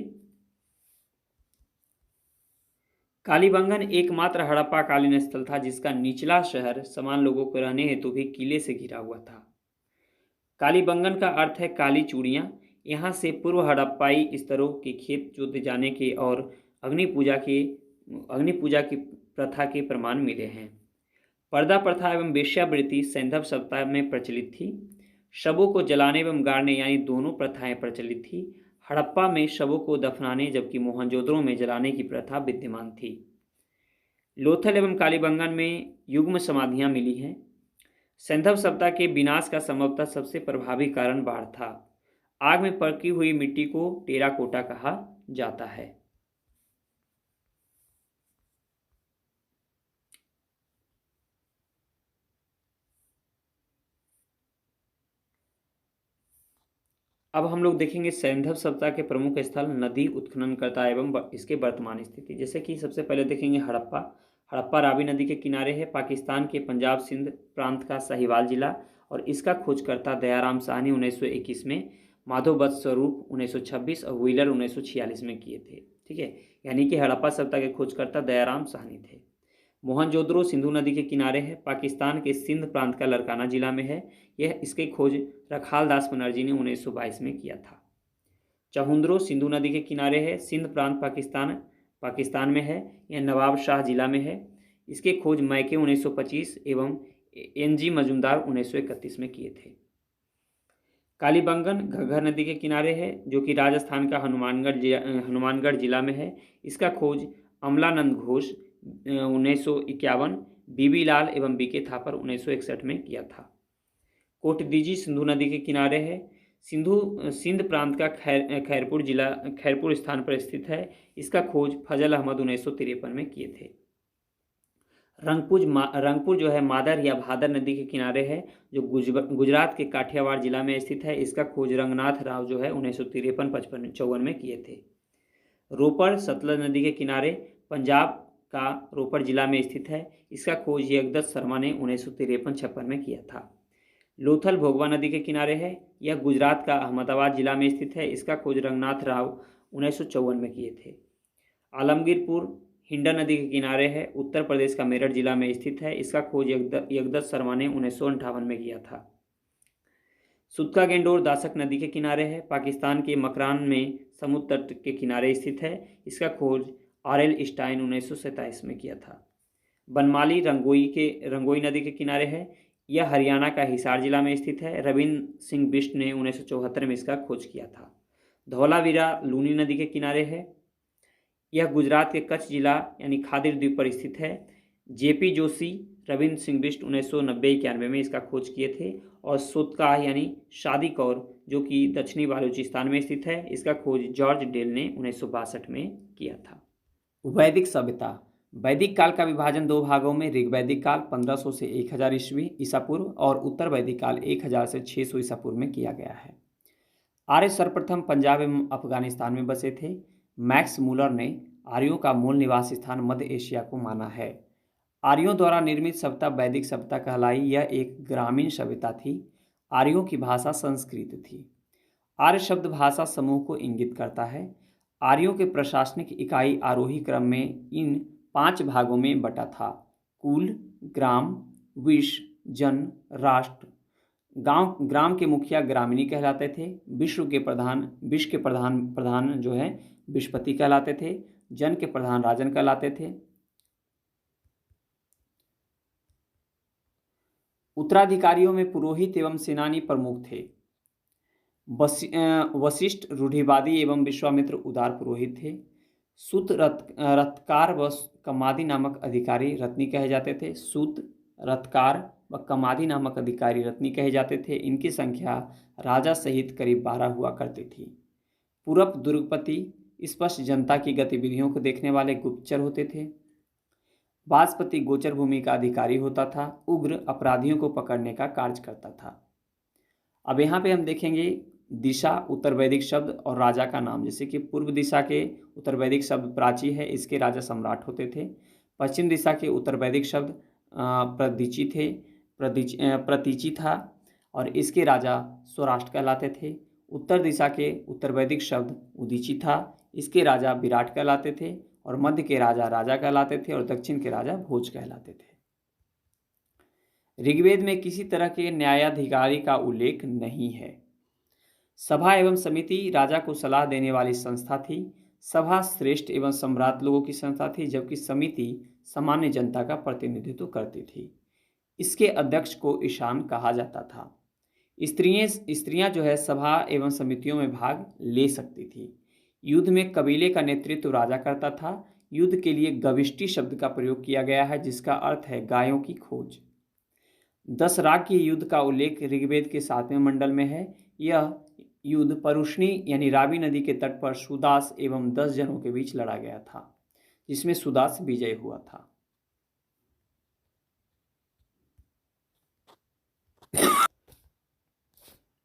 कालीबंगन एकमात्र हड़प्पाकालीन स्थल था जिसका निचला शहर समान लोगों को रहने हेतु भी किले से घिरा हुआ था। कालीबंगन का अर्थ है काली चूड़ियाँ। यहाँ से पूर्व हड़प्पाई स्तरों के खेत जोते जाने के और अग्नि पूजा की प्रथा के प्रमाण मिले हैं। पर्दा प्रथा एवं वेश्यावृत्ति सैंधव सभ्यता में प्रचलित थी। शवों को जलाने एवं गाड़ने यानी दोनों प्रथाएं प्रचलित थी। हड़प्पा में शवों को दफनाने जबकि मोहनजोदड़ो में जलाने की प्रथा विद्यमान थी। लोथल एवं कालीबंगन में युग्म समाधियां मिली हैं। सैंधव सभ्यता के विनाश का संभवतः सबसे प्रभावी कारण बाढ़ था। आग में पकी हुई मिट्टी को टेराकोटा कहा जाता है। अब हम लोग देखेंगे सैंधव सभ्यता के प्रमुख स्थल, नदी उत्खननकर्ता एवं इसके वर्तमान स्थिति। जैसे कि सबसे पहले देखेंगे हड़प्पा रावी नदी के किनारे है। पाकिस्तान के पंजाब सिंध प्रांत का साहिवाल जिला और इसका खोजकर्ता दयाराम साहनी 1921 में, माधव वत्स स्वरूप 1926 और व्हीलर 1946 में किए थे। ठीक है, यानी कि हड़प्पा सभ्यता के खोजकर्ता दयाराम साहनी थे। मोहनजोदड़ो सिंधु नदी के किनारे है। पाकिस्तान के सिंध प्रांत का लरकाना जिला में है। इसकी खोज रखाल दास बनर्जी ने 1922 में किया था। चहुंद्रो सिंधु नदी के किनारे है। सिंध प्रांत पाकिस्तान में है। यह नवाब शाह जिला में है। इसके खोज मैके 1925 एवं एनजी मजूमदार 1931 में किए थे। कालीबंगन घग्गर नदी के किनारे है, जो कि राजस्थान का हनुमानगढ़ जिला में है। इसका खोज अमलानंद घोष 1951, बीबी लाल एवं बीके थापर 1961 में किया था। कोटदीजी सिंधु नदी के किनारे है। सिंध प्रांत का खैरपुर स्थान पर स्थित है। इसका खोज फजल अहमद 1953 में किए थे। रंगपुर जो है मादर या भादर नदी के किनारे है, जो गुजरात के काठियावाड़ जिला में स्थित है। इसका खोज रंगनाथ राव जो है 1953, 55, 54 में किए थे। रोपड़ सतलज नदी के किनारे पंजाब का रोपड़ जिला में स्थित है। इसका खोज यगदत्त शर्मा ने 1953, 56 में किया था। लोथल भोगवा नदी के किनारे है। यह गुजरात का अहमदाबाद जिला में स्थित है। इसका खोज रंगनाथ राव 1954 में किए थे। आलमगीरपुर हिंडा नदी के किनारे है। उत्तर प्रदेश का मेरठ जिला में स्थित है। इसका खोज यगदत्त शर्मा ने 1958 में किया था। सुतका गेंडोर दासक नदी के किनारे है। पाकिस्तान के मकरान में समुद्र तट के किनारे स्थित है। इसका खोज आरएल स्टाइन 1927 में किया था। बनमाली रंगोई नदी के किनारे है। यह हरियाणा का हिसार जिला में स्थित है। रविंद्र सिंह बिष्ट ने 1974 में इसका खोज किया था। धौलावीरा लूनी नदी के किनारे है। यह गुजरात के कच्छ जिला यानी खादिर द्वीप पर स्थित है। जेपी जोशी रविंद्र सिंह बिष्ट 1990-91 में इसका खोज किए थे। और सोतकाह यानी शादी कौर जो कि दक्षिणी बलूचिस्तान में स्थित है, इसका खोज जॉर्ज डेल ने 1962 में किया था। वैदिक सभ्यता। वैदिक काल का विभाजन दो भागों में ऋग्वैदिक काल 1500 से 1000 ईसा पूर्व और उत्तर वैदिक काल 1000 से 600 ईसा पूर्व में किया गया है। आर्य सर्वप्रथम पंजाब एवं अफगानिस्तान में बसे थे। मैक्स मूलर ने आर्यों का मूल निवास स्थान मध्य एशिया को माना है। आर्यों द्वारा निर्मित सभ्यता वैदिक सभ्यता कहलाई। यह एक ग्रामीण सभ्यता थी। आर्यों की भाषा संस्कृत थी। आर्य शब्द भाषा समूह को इंगित करता है। आर्यों के प्रशासनिक इकाई आरोही क्रम में इन 5 भागों में बटा था: कुल, ग्राम, विश, जन, राष्ट्र। ग्राम के मुखिया ग्रामिणी कहलाते थे। विश के प्रधान जो है विशपति कहलाते थे। जन के प्रधान राजन कहलाते थे। उत्तराधिकारियों में पुरोहित एवं सेनानी प्रमुख थे। वशिष्ठ रूढ़िवादी एवं विश्वामित्र उदार पुरोहित थे। सूत रथकार व कमादी नामक अधिकारी रत्नी कहे जाते थे। सूत, रथकार व कमादी नामक अधिकारी रत्नी कहे जाते थे। इनकी संख्या राजा सहित करीब 12 हुआ करती थी। पूरब दुर्गपति स्पष्ट जनता की गतिविधियों को देखने वाले गुप्तचर होते थे। वाजपति गोचर भूमि का अधिकारी होता था। उग्र अपराधियों को पकड़ने का कार्य करता था। अब यहाँ पे हम देखेंगे दिशा उत्तर वैदिक शब्द और राजा का नाम। जैसे कि पूर्व दिशा के उत्तर वैदिक शब्द प्राची है, इसके राजा सम्राट होते थे। पश्चिम दिशा के उत्तर वैदिक शब्द प्रतीची था और इसके राजा स्वराष्ट्र कहलाते थे। उत्तर दिशा के उत्तर वैदिक शब्द उदीची था, इसके राजा विराट कहलाते थे। और मध्य के राजा कहलाते थे और दक्षिण के राजा भोज कहलाते थे। ऋग्वेद में किसी तरह के न्यायाधिकारी का उल्लेख नहीं है। सभा एवं समिति राजा को सलाह देने वाली संस्था थी। सभा श्रेष्ठ एवं सम्राट लोगों की संस्था थी, जबकि समिति सामान्य जनता का प्रतिनिधित्व करती थी। इसके अध्यक्ष को ईशान कहा जाता था। स्त्रियां जो है सभा एवं समितियों में भाग ले सकती थी। युद्ध में कबीले का नेतृत्व राजा करता था। युद्ध के लिए गविष्टि शब्द का प्रयोग किया गया है, जिसका अर्थ है गायों की खोज। 10 राग युद्ध का उल्लेख ऋग्वेद के 7वें मंडल में है। यह युद्ध परुष्णी यानी रावी नदी के तट पर सुदास एवं 10 जनों के बीच लड़ा गया था, जिसमें सुदास विजय हुआ था।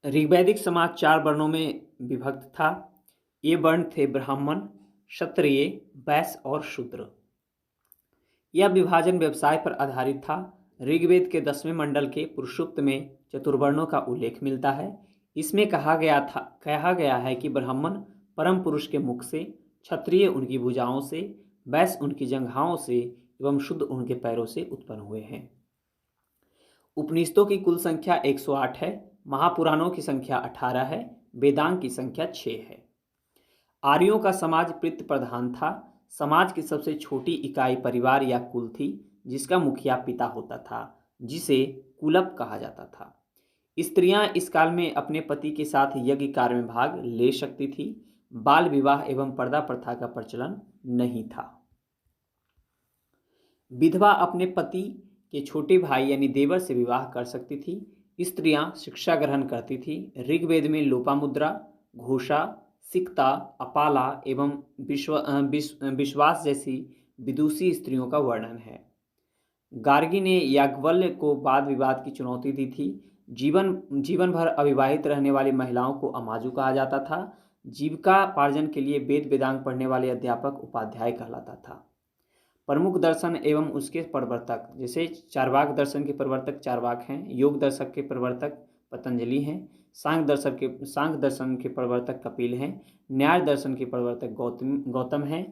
ऋग्वैदिक समाज 4 वर्णों में विभक्त था। ये वर्ण थे ब्राह्मण, क्षत्रिय, वैश्य और शूद्र। यह विभाजन व्यवसाय पर आधारित था। ऋग्वेद के 10वें मंडल के पुरुषोक्त में चतुर्वर्णों का उल्लेख मिलता है। इसमें कहा गया है कि ब्राह्मण परम पुरुष के मुख से, क्षत्रिय उनकी भुजाओं से, वैश्य उनकी जंघाओं से एवं शूद्र उनके पैरों से उत्पन्न हुए हैं। उपनिषदों की कुल संख्या 108 है। महापुराणों की संख्या 18 है। वेदांग की संख्या 6 है। आर्यों का समाज पितृ प्रधान था। समाज की सबसे छोटी इकाई परिवार या कुल थी, जिसका मुखिया पिता होता था, जिसे कुलप कहा जाता था। स्त्रियां इस काल में अपने पति के साथ यज्ञ कार्य में भाग ले सकती थी। बाल विवाह एवं पर्दा प्रथा का प्रचलन नहीं था। विधवा अपने पति के छोटे भाई यानी देवर से विवाह कर सकती थी। स्त्रियां शिक्षा ग्रहण करती थी। ऋग्वेद में लोपामुद्रा, घोषा, सिक्ता, अपाला एवं विश्वास जैसी विदुषी स्त्रियों का वर्णन है। गार्गी ने याज्ञवल्क्य को वाद विवाद की चुनौती दी थी। जीवन भर अविवाहित रहने वाली महिलाओं को अमाजु कहा जाता था। जीविकापार्जन के लिए वेद वेदांग पढ़ने वाले अध्यापक उपाध्याय कहलाता था। प्रमुख दर्शन एवं उसके प्रवर्तक, जैसे चार्वाक दर्शन के प्रवर्तक चार्वाक हैं, योग दर्शक के प्रवर्तक पतंजलि हैं, सांख्य दर्शन के प्रवर्तक कपिल हैं, न्याय दर्शन के प्रवर्तक गौतम हैं,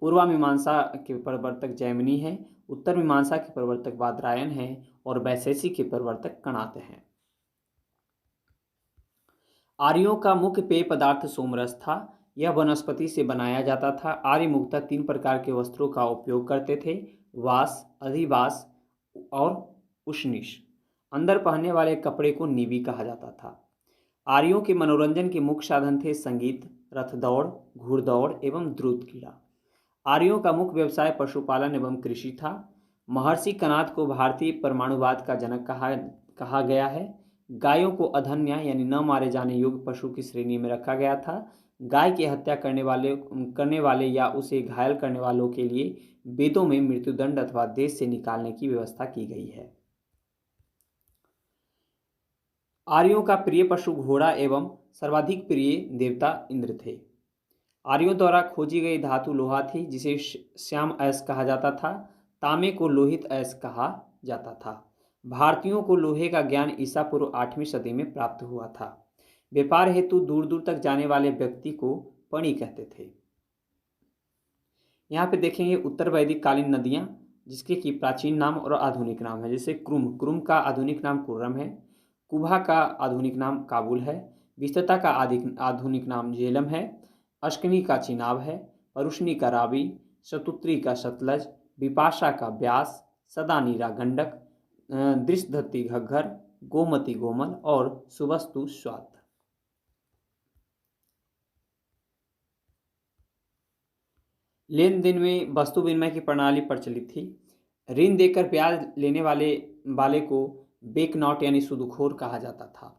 पूर्वा मीमांसा के प्रवर्तक जैमिनी हैं, उत्तर मीमांसा के प्रवर्तक बादरायण हैं और वैशेषिक के प्रवर्तक कणाद हैं। आर्यों का मुख्य पेय पदार्थ सोमरस था। यह वनस्पति से बनाया जाता था। आर्य मुख्यतः 3 प्रकार के वस्त्रों का उपयोग करते थे: वास, अधिवास और उष्णीष। अंदर पहनने वाले कपड़े को नीवी कहा जाता था। आर्यों के मनोरंजन के मुख्य साधन थे संगीत, रथ दौड़, घुड़दौड़ एवं द्रुत क्रीड़ा। आर्यों का मुख्य व्यवसाय पशुपालन एवं कृषि था। महर्षि कणाद को भारतीय परमाणुवाद का जनक कहा गया है। गायों को अधन्या यानी न मारे जाने योग्य पशु की श्रेणी में रखा गया था। गाय की हत्या करने वाले या उसे घायल करने वालों के लिए वेदों में मृत्युदंड अथवा देश से निकालने की व्यवस्था की गई है। आर्यों का प्रिय पशु घोड़ा एवं सर्वाधिक प्रिय देवता इंद्र थे। आर्यों द्वारा खोजी गई धातु लोहा थी, जिसे श्याम अयस्क कहा जाता था। तांबे को लोहित अयस्क कहा जाता था। भारतीयों को लोहे का ज्ञान ईसा पूर्व 8वीं सदी में प्राप्त हुआ था। व्यापार हेतु दूर दूर तक जाने वाले व्यक्ति को पणी कहते थे। यहाँ पे देखेंगे उत्तर वैदिक कालीन नदियाँ, जिसके की प्राचीन नाम और आधुनिक नाम है। जैसे क्रुम का आधुनिक नाम कुर्रम है। कुभा का आधुनिक नाम काबुल है। विस्तृता का आधुनिक नाम झेलम है। अश्कनी का चिनाब है। परुष्णी का रावी, शतुत्री का सतलज, विपाशा का ब्यास, सदानीरा गंडक, दृष्टधती घग्घर, गोमती गोमल और सुवस्तु स्वात। लेन देन में वस्तु विनिमय की प्रणाली प्रचलित थी। ऋण देकर ब्याज लेने वाले को बेकनॉट यानी सूदखोर कहा जाता था।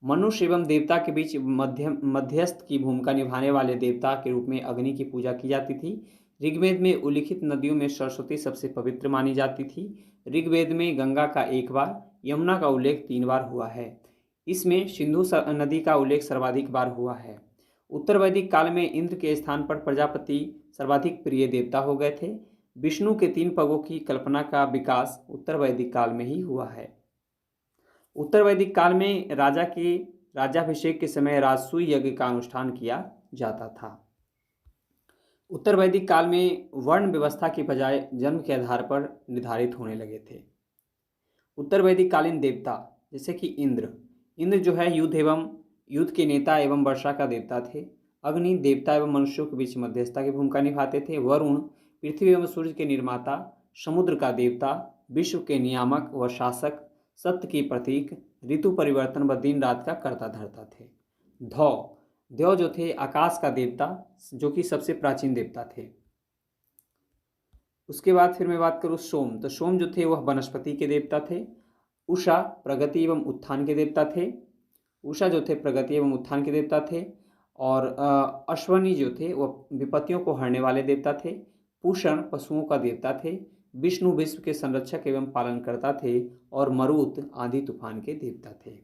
मनुष्य एवं देवता के बीच मध्यस्थ की भूमिका निभाने वाले देवता के रूप में अग्नि की पूजा की जाती थी। ऋग्वेद में उल्लिखित नदियों में सरस्वती सबसे पवित्र मानी जाती थी। ऋग्वेद में गंगा का 1 बार, यमुना का उल्लेख 3 बार हुआ है। इसमें सिंधु नदी का उल्लेख सर्वाधिक बार हुआ है। उत्तर वैदिक काल में इंद्र के स्थान पर प्रजापति सर्वाधिक प्रिय देवता हो गए थे। विष्णु के 3 पगों की कल्पना का विकास उत्तर वैदिक काल में ही हुआ है। उत्तर वैदिक काल में राजा के राज्याभिषेक के समय राजसूय यज्ञ का अनुष्ठान किया जाता था। उत्तर वैदिक काल में वर्ण व्यवस्था की बजाय जन्म के आधार पर निर्धारित होने लगे थे। उत्तर वैदिक कालीन देवता जैसे कि इंद्र जो है युद्ध के नेता एवं वर्षा का देवता थे। अग्नि देवता एवं मनुष्यों के बीच मध्यस्थता की भूमिका निभाते थे। वरुण पृथ्वी एवं सूर्य के निर्माता, समुद्र का देवता, विश्व के नियामक व शासक, सत्य की प्रतीक, ऋतु परिवर्तन व दिन रात का कर्ता धर्ता थे। देव जो थे आकाश का देवता, जो कि सबसे प्राचीन देवता थे। उसके बाद फिर मैं बात करूँ सोम, तो सोम जो थे वह वनस्पति के देवता थे। उषा प्रगति एवं उत्थान के देवता थे। उषा जो थे प्रगति एवं उत्थान के देवता थे। और अश्वनी जो थे वह विपत्तियों को हरने वाले देवता थे। पूषण पशुओं का देवता थे। विष्णु विश्व के संरक्षक एवं पालनकर्ता थे। और मरुत आंधी तूफान के देवता थे।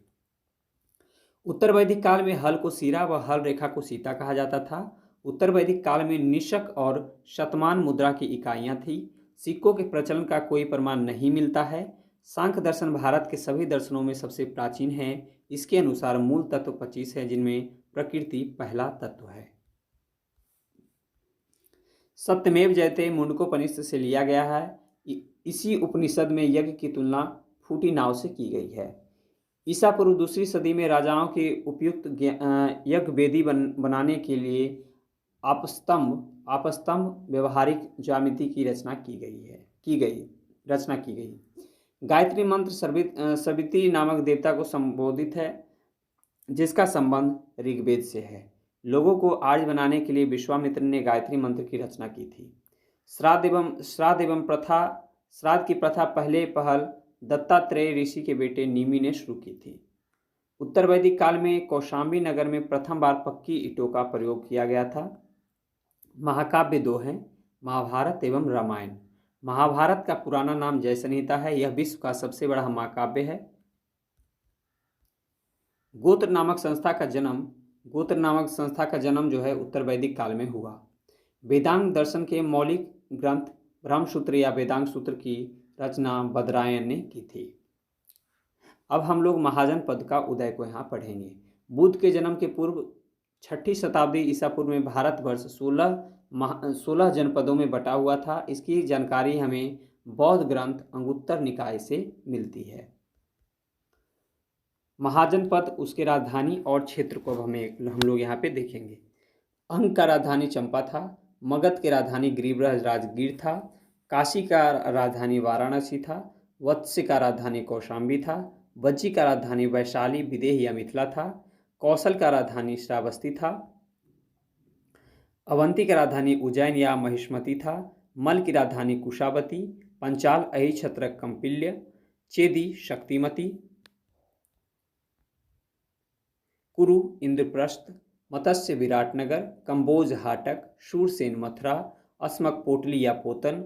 उत्तर वैदिक काल में हल को सीरा व हल रेखा को सीता कहा जाता था। उत्तर वैदिक काल में निशक और शतमान मुद्रा की इकाइयाँ थी। सिक्कों के प्रचलन का कोई प्रमाण नहीं मिलता है। सांख्य दर्शन भारत के सभी दर्शनों में सबसे प्राचीन है। इसके अनुसार मूल तत्व 25 है, जिनमें प्रकृति पहला तत्व है। सत्यमेव जयते मुंडकोपनिषद से लिया गया है। इसी उपनिषद में यज्ञ की तुलना फूटी नाव से की गई है। ईसा पूर्व 2वीं सदी में राजाओं के उपयुक्त यज्ञ वेदी बनाने के लिए आपस्तंभ व्यवहारिक ज्यामिति की रचना की गई। गायत्री मंत्र सवित्री नामक देवता को संबोधित है, जिसका संबंध ऋग्वेद से है। लोगों को आर्य बनाने के लिए विश्वामित्र ने गायत्री मंत्र की रचना की थी। श्राद्ध की प्रथा पहले पहल दत्तात्रेय ऋषि के बेटे निमि ने शुरू की थी। उत्तर वैदिक काल में कौशाम्बी नगर में प्रथम बार पक्की ईंटों का प्रयोग किया गया था। महाकाव्य दो हैं, महाभारत एवं रामायण। महाभारत का पुराना नाम जय संहिता है। यह विश्व का सबसे बड़ा महाकाव्य है। गोत्र नामक संस्था का जन्म जो है उत्तर वैदिक काल में हुआ। वेदांग दर्शन के मौलिक ग्रंथ ब्रह्मसूत्र या वेदांग सूत्र की रचना बदरायण ने की थी। अब हम लोग महाजन पद का उदय को यहाँ पढ़ेंगे। बुद्ध के जन्म के पूर्व 6ठी शताब्दी ईसा पूर्व में भारतवर्ष 16 जनपदों में बटा हुआ था। इसकी जानकारी हमें बौद्ध ग्रंथ अंगुत्तर निकाय से मिलती है। महाजनपद, उसके राजधानी और क्षेत्र को हम लोग यहाँ पे देखेंगे। अंग का राजधानी चंपा था। मगध के राजधानी गिरिव्रज राजगीर था। काशी का राजधानी वाराणसी था। वत्स्य का राजधानी कौशाम्बी था। वज्जी का राजधानी वैशाली विदेह या मिथिला था। कौशल का राजधानी श्रावस्ती था। अवंती का राजधानी उज्जैन या महिष्मती था। मल की राजधानी कुशावती। पंचाल अहिछत्र कंपिल्य। चेदी शक्तिमती। कुरु इंद्रप्रस्थ। मत्स्य विराटनगर। कंबोज हाटक। शूरसेन मथुरा। अस्मक पोटली या पोतन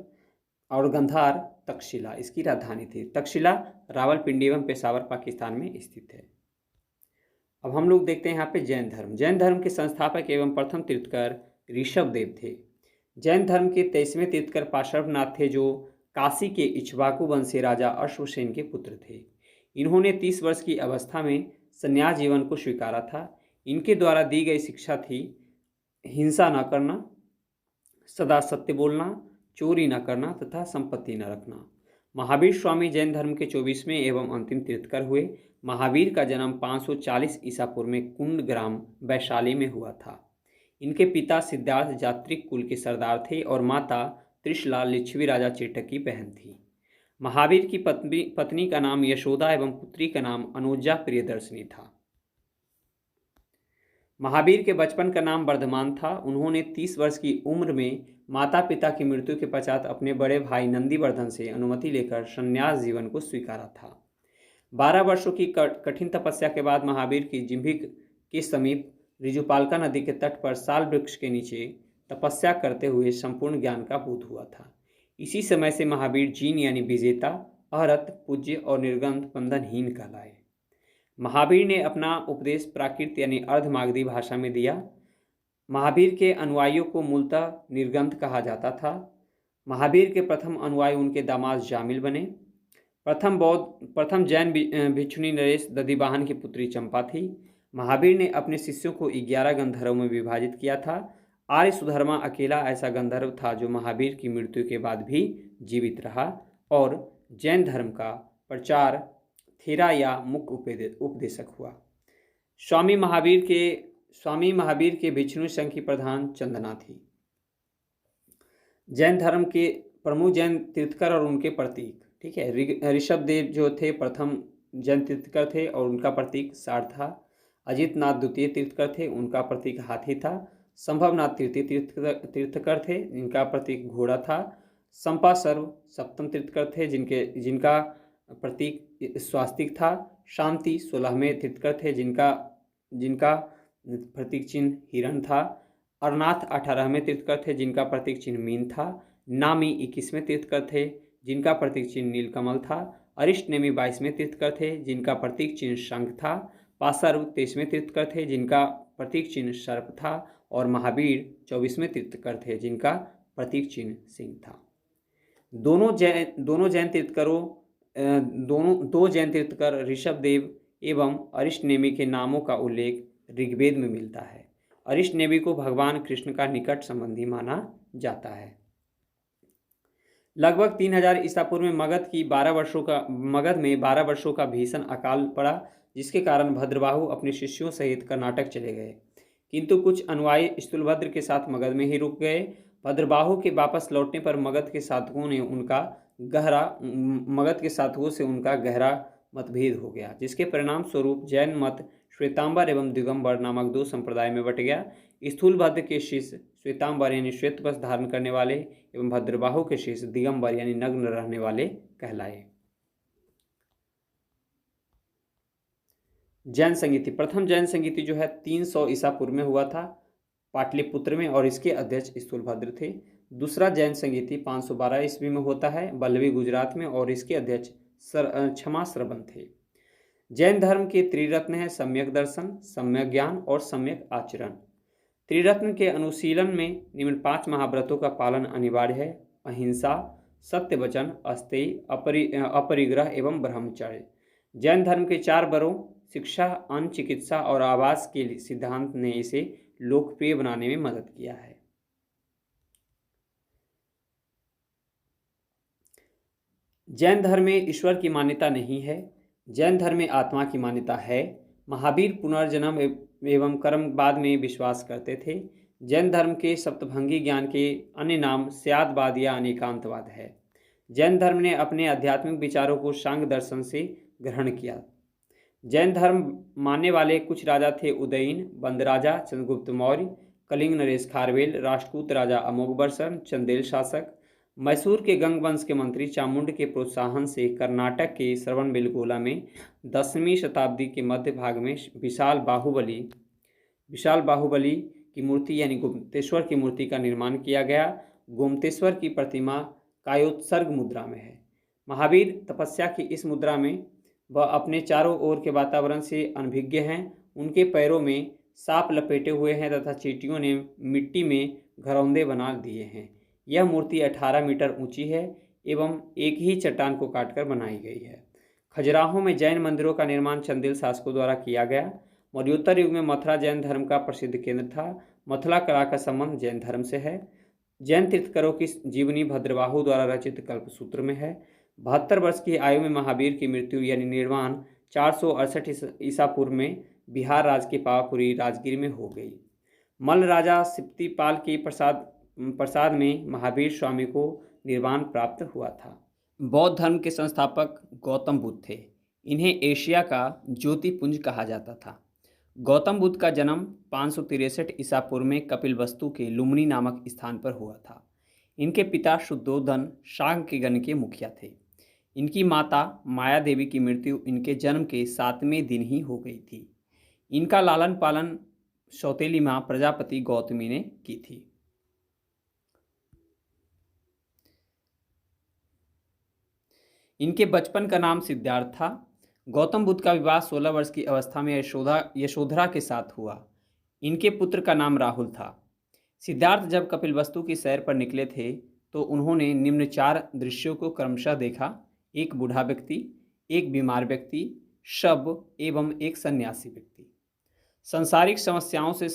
और गंधार तक्षशिला इसकी राजधानी थी। तक्षशिला रावलपिंडी एवं पेशावर पाकिस्तान में स्थित है। अब हम लोग देखते हैं यहाँ पे जैन धर्म। जैन धर्म के संस्थापक एवं प्रथम तीर्थकर ऋषभदेव थे। जैन धर्म के 23वें तीर्थकर पार्श्वनाथ थे, जो काशी के इक्ष्वाकु वंशी राजा अश्वसेन के पुत्र थे। इन्होंने 30 वर्ष की अवस्था में संन्यास जीवन को स्वीकारा था। इनके द्वारा दी गई शिक्षा थी हिंसा न करना, सदा सत्य बोलना, चोरी न करना तथा संपत्ति न रखना। महावीर स्वामी जैन धर्म के 24वें एवं अंतिम तीर्थकर हुए। महावीर का जन्म 540 ईसा पूर्व में कुंड ग्राम वैशाली में हुआ था। इनके पिता सिद्धार्थ जात्रिक कुल के सरदार थे और माता त्रिशला लिच्छवी राजा चेटक की बहन थी। महावीर की पत्नी का नाम यशोदा एवं पुत्री का नाम अनुजा प्रियदर्शनी था। महावीर के बचपन का नाम वर्धमान था। उन्होंने 30 वर्ष की उम्र में माता पिता की मृत्यु के पश्चात अपने बड़े भाई नंदीवर्धन से अनुमति लेकर संन्यास जीवन को स्वीकारा था। 12 वर्षों की कठिन तपस्या के बाद महावीर की जिम्भिक के समीप ऋजुपालका नदी के तट पर साल वृक्ष के नीचे तपस्या करते हुए संपूर्ण ज्ञान का बोध हुआ था। इसी समय से महावीर जीन यानी विजेता, अहरत, पूज्य और निर्गंध बंधनहीन कहलाए। महावीर ने अपना उपदेश प्राकृत यानी अर्धमागधी भाषा में दिया। महावीर के अनुयायियों को मूलतः निर्गंध कहा जाता था। महावीर के प्रथम अनुयायी उनके दामाद जामिल बने। प्रथम जैन भिक्षुणी नरेश दधिवाहन की पुत्री चंपा थी। महावीर ने अपने शिष्यों को 11 गंधर्वों में विभाजित किया था। आर्य सुधर्मा अकेला ऐसा गंधर्व था जो महावीर की मृत्यु के बाद भी जीवित रहा और जैन धर्म का प्रचार थेरा या मुख्य उपदेशक हुआ। स्वामी महावीर के भिक्षुणी संघ की प्रधान चंदना थी। जैन धर्म के प्रमुख जैन तीर्थकर और उनके प्रतीक, ठीक है। ऋषभदेव जो थे प्रथम जैन तीर्थकर थे और उनका प्रतीक सार था। अजितनाथ द्वितीय तीर्थकर थे, उनका प्रतीक हाथी था। संभवनाथ तृतीय तीर्थकर थे, जिनका प्रतीक घोड़ा था। संपा सर्व सप्तम तीर्थकर थे, जिनका प्रतीक स्वास्तिक था। शांति 16वें तीर्थकर थे, जिनका प्रतीक चिन्ह हिरण था। अरनाथ 18वें तीर्थकर थे, जिनका प्रतीक चिन्ह मीन था। नामी 21वें तीर्थकर थे, जिनका प्रतीक चिन्ह नीलकमल था। अरिष्टनेमी 22वें तीर्थकर थे, जिनका प्रतीक चिन्ह शंख था। पासर्व 23वें तीर्थकर थे, जिनका प्रतीक चिन्ह सर्प था। और महावीर 24वें तीर्थकर थे, जिनका प्रतीक चिन्ह सिंह था। दो जैन तीर्थकर ऋषभदेव एवं अरिष्टनेमी के नामों का उल्लेख ऋग्वेद में मिलता है। अरिष्टनेमी को भगवान कृष्ण का निकट संबंधी माना जाता है। लगभग 3000 ईसा पूर्व में मगध में 12 वर्षों का भीषण अकाल पड़ा, जिसके कारण भद्रबाहु अपने शिष्यों सहित कर्नाटक चले गए। किंतु कुछ अनुयायी स्थूलभद्र के साथ मगध में ही रुक गए। भद्रबाहु के वापस लौटने पर मगध के साधुओं से उनका गहरा मतभेद हो गया, जिसके परिणाम स्वरूप जैन मत श्वेतांबर एवं दिगंबर नामक दो संप्रदाय में बट गया। स्थूलभद्र के शिष्य श्वेतांबर यानी श्वेत वस्त्र धारण करने वाले एवं भद्रबाहु के शिष्य दिगंबर यानी नग्न रहने वाले कहलाए। जैन संगीति, प्रथम जैन संगीति जो है 300 ईसा पूर्व में हुआ था पाटलिपुत्र में, और इसके अध्यक्ष स्थूलभद्र थे। दूसरा जैन संगीति 512 ईस्वी में होता है बल्लवी गुजरात में, और इसके अध्यक्ष क्षमा श्रवण थे। जैन धर्म के त्रिरत्न है सम्यक दर्शन, सम्यक ज्ञान और सम्यक आचरण। त्रिरत्न के अनुशीलन में निम्न 5 महाव्रतों का पालन अनिवार्य है: अहिंसा, सत्य वचन, अस्तेय, अपरिग्रह एवं ब्रह्मचर्य। जैन धर्म के 4 बरों शिक्षा, अन्न, चिकित्सा और आवास के सिद्धांत ने इसे लोकप्रिय बनाने में मदद किया है। जैन धर्म में ईश्वर की मान्यता नहीं है। जैन धर्म में आत्मा की मान्यता है। महावीर पुनर्जन्म एवं कर्मवाद में विश्वास करते थे। जैन धर्म के सप्तभंगी ज्ञान के अन्य नाम स्यादवाद या अनेकांतवाद है। जैन धर्म ने अपने आध्यात्मिक विचारों को सांख्य दर्शन से ग्रहण किया। जैन धर्म मानने वाले कुछ राजा थे: उदयन, बंद राजा, चंद्रगुप्त मौर्य, कलिंग नरेश खारवेल, राष्ट्रकूट राजा अमोघवर्षण, चंदेल शासक, मैसूर के गंग वंश के मंत्री चामुंड के प्रोत्साहन से कर्नाटक के श्रवणबेलगोला में 10वीं शताब्दी के मध्य भाग में विशाल बाहुबली की मूर्ति यानी गोमतेश्वर की मूर्ति का निर्माण किया गया। गोमतेश्वर की प्रतिमा कायोत्सर्ग मुद्रा में है। महावीर तपस्या की इस मुद्रा में वह अपने चारों ओर के वातावरण से अनभिज्ञ हैं। उनके पैरों में सांप लपेटे हुए हैं तथा चींटियों ने मिट्टी में घरौंदे बना दिए हैं। यह मूर्ति 18 मीटर ऊंची है एवं एक ही चट्टान को काटकर बनाई गई है। खजुराहो में जैन मंदिरों का निर्माण चंदेल शासकों द्वारा किया गया। मौर्योत्तर युग में मथुरा जैन धर्म का प्रसिद्ध केंद्र था। मथुरा कला का संबंध जैन धर्म से है। जैन तीर्थंकरों की जीवनी भद्रबाहु द्वारा रचित कल्पसूत्र में है। 72 वर्ष की आयु में महावीर की मृत्यु यानी निर्वाण 468 ईसा पूर्व में बिहार राज्य के पावापुरी राजगीर में हो गई। मल्ल राजा सिप्तिपाल के प्रसाद में महावीर स्वामी को निर्वाण प्राप्त हुआ था। बौद्ध धर्म के संस्थापक गौतम बुद्ध थे। इन्हें एशिया का ज्योतिपुंज कहा जाता था। गौतम बुद्ध का जन्म 563 ईसा पूर्व में कपिलवस्तु के लुम्बिनी नामक स्थान पर हुआ था। इनके पिता शुद्धोधन शाक्य गण के मुखिया थे। इनकी माता माया देवी की मृत्यु इनके जन्म के 7वें दिन ही हो गई थी। इनका लालन पालन सौतेली माँ प्रजापति गौतमी ने की थी। इनके बचपन का नाम सिद्धार्थ था। गौतम बुद्ध का विवाह 16 वर्ष की अवस्था में यशोधरा के साथ हुआ। इनके पुत्र का नाम राहुल था। सिद्धार्थ जब कपिलवस्तु की सैर पर निकले थे तो उन्होंने निम्न 4 दृश्यों को क्रमशः देखा: एक बूढ़ा व्यक्ति, एक बीमार व्यक्ति, शव एवं एक सन्यासी व्यक्ति। सांसारिक समस्याओं से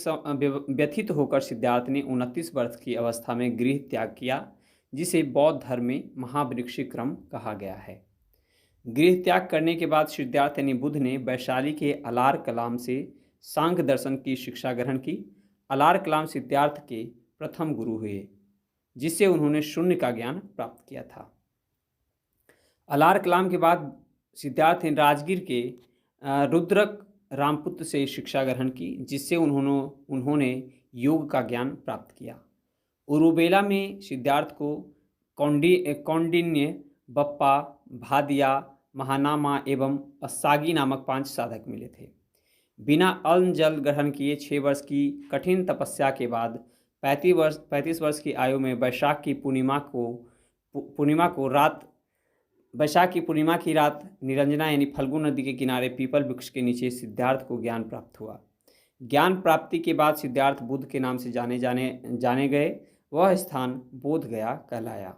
व्यथित होकर सिद्धार्थ ने 29 वर्ष की अवस्था में गृह त्याग किया, जिसे बौद्ध धर्म में महावृक्षि क्रम कहा गया है। गृह त्याग करने के बाद सिद्धार्थ यानी बुद्ध ने वैशाली के अलार कलाम से सांख्य दर्शन की शिक्षा ग्रहण की। अलार कलाम सिद्धार्थ के प्रथम गुरु हुए, जिससे उन्होंने शून्य का ज्ञान प्राप्त किया था। अलार कलाम के बाद सिद्धार्थ ने राजगीर के रुद्रक रामपुत्र से शिक्षा ग्रहण की, जिससे उन्होंने योग का ज्ञान प्राप्त किया। उरुबेला में सिद्धार्थ को कौंडिन्य, बप्पा, भादिया, महानामा एवं अस्सागी नामक 5 साधक मिले थे। बिना अन्न जल ग्रहण किए 6 वर्ष की कठिन तपस्या के बाद 35 वर्ष की आयु में वैशाख की पूर्णिमा की रात निरंजना यानी फल्गु नदी के किनारे पीपल वृक्ष के नीचे सिद्धार्थ को ज्ञान प्राप्त हुआ। ज्ञान प्राप्ति के बाद सिद्धार्थ बुद्ध के नाम से जाने गए। वह स्थान बोध गया कहलाया।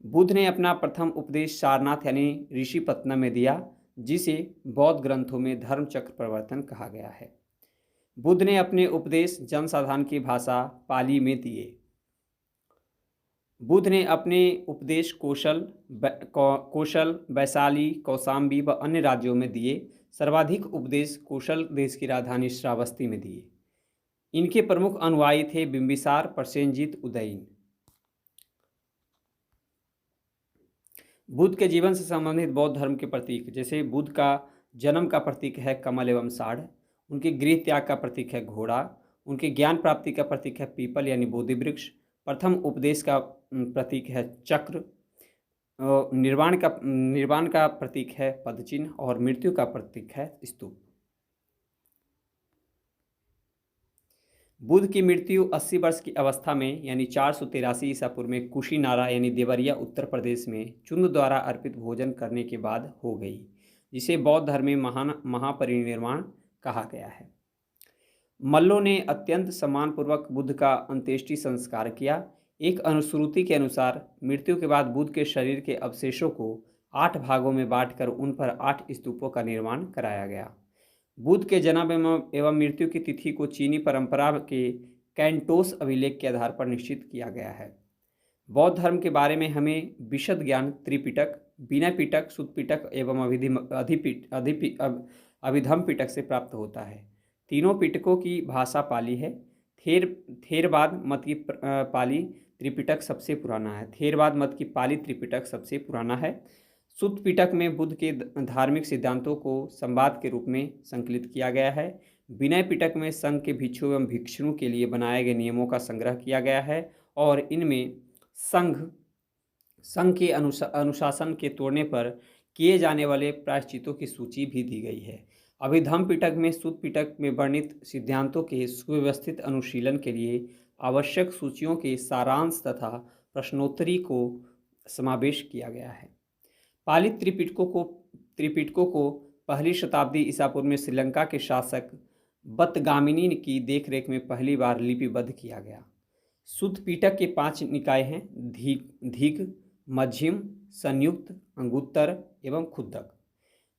बुद्ध ने अपना प्रथम उपदेश सारनाथ यानी ऋषिपत्तनम में दिया, जिसे बौद्ध ग्रंथों में धर्मचक्र प्रवर्तन कहा गया है। बुद्ध ने अपने उपदेश जनसाधारण की भाषा पाली में दिए। बुद्ध ने अपने उपदेश कौशल, वैशाली, कौशाम्बी व अन्य राज्यों में दिए। सर्वाधिक उपदेश कौशल देश की राजधानी श्रावस्ती में दिए। इनके प्रमुख अनुयायी थे बिंबिसार, प्रसेनजीत, उदयन। बुद्ध के जीवन से संबंधित बौद्ध धर्म के प्रतीक, जैसे बुद्ध का जन्म का प्रतीक है कमल एवं साढ़, उनके गृह त्याग का प्रतीक है घोड़ा, उनके ज्ञान प्राप्ति का प्रतीक है पीपल यानी बोधि वृक्ष, प्रथम उपदेश का प्रतीक है चक्र, निर्वाण का प्रतीक है पदचिन्ह और मृत्यु का प्रतीक है स्तूप। बुद्ध की मृत्यु 80 वर्ष की अवस्था में यानी 483 ईसा पूर्व में कुशीनारा यानी देवरिया उत्तर प्रदेश में चुंद द्वारा अर्पित भोजन करने के बाद हो गई, जिसे बौद्ध धर्म में महापरिनिर्वाण कहा गया है। मल्लों ने अत्यंत सम्मानपूर्वक बुद्ध का अंत्येष्टि संस्कार किया। एक अनुश्रुति के अनुसार मृत्यु के बाद बुद्ध के शरीर के अवशेषों को 8 भागों में बांटकर उन पर 8 स्तूपों का निर्माण कराया गया। बुद्ध के जन्म एवं मृत्यु की तिथि को चीनी परंपरा के कैंटोस अभिलेख के आधार पर निश्चित किया गया है। बौद्ध धर्म के बारे में हमें विशद ज्ञान त्रिपिटक, विनय पिटक, सुत्त पिटक एवं अभिधम पिटक से प्राप्त होता है। तीनों पिटकों की भाषा पाली है। थेरवाद मत की पाली त्रिपिटक सबसे पुराना है। थेरवाद मत की पाली त्रिपिटक सबसे पुराना है। सुत्त पिटक में बुद्ध के धार्मिक सिद्धांतों को संवाद के रूप में संकलित किया गया है। विनय पिटक में संघ के भिक्षु एवं भिक्षुओं के लिए बनाए गए नियमों का संग्रह किया गया है और इनमें संघ के अनुशासन के तोड़ने पर किए जाने वाले प्रायश्चितों की सूची भी दी गई है। अभिधम पिटक में सुत्त पिटक में वर्णित सिद्धांतों के सुव्यवस्थित अनुशीलन के लिए आवश्यक सूचियों के सारांश तथा प्रश्नोत्तरी को समावेश किया गया है। पाली त्रिपिटकों को पहली शताब्दी ईसा पूर्व में श्रीलंका के शासक बतगामिनी की देखरेख में पहली बार लिपिबद्ध किया गया। सुत्त पिटक के 5 निकाय हैं: धीग, मध्यम, संयुक्त, अंगुत्तर एवं खुद्दक।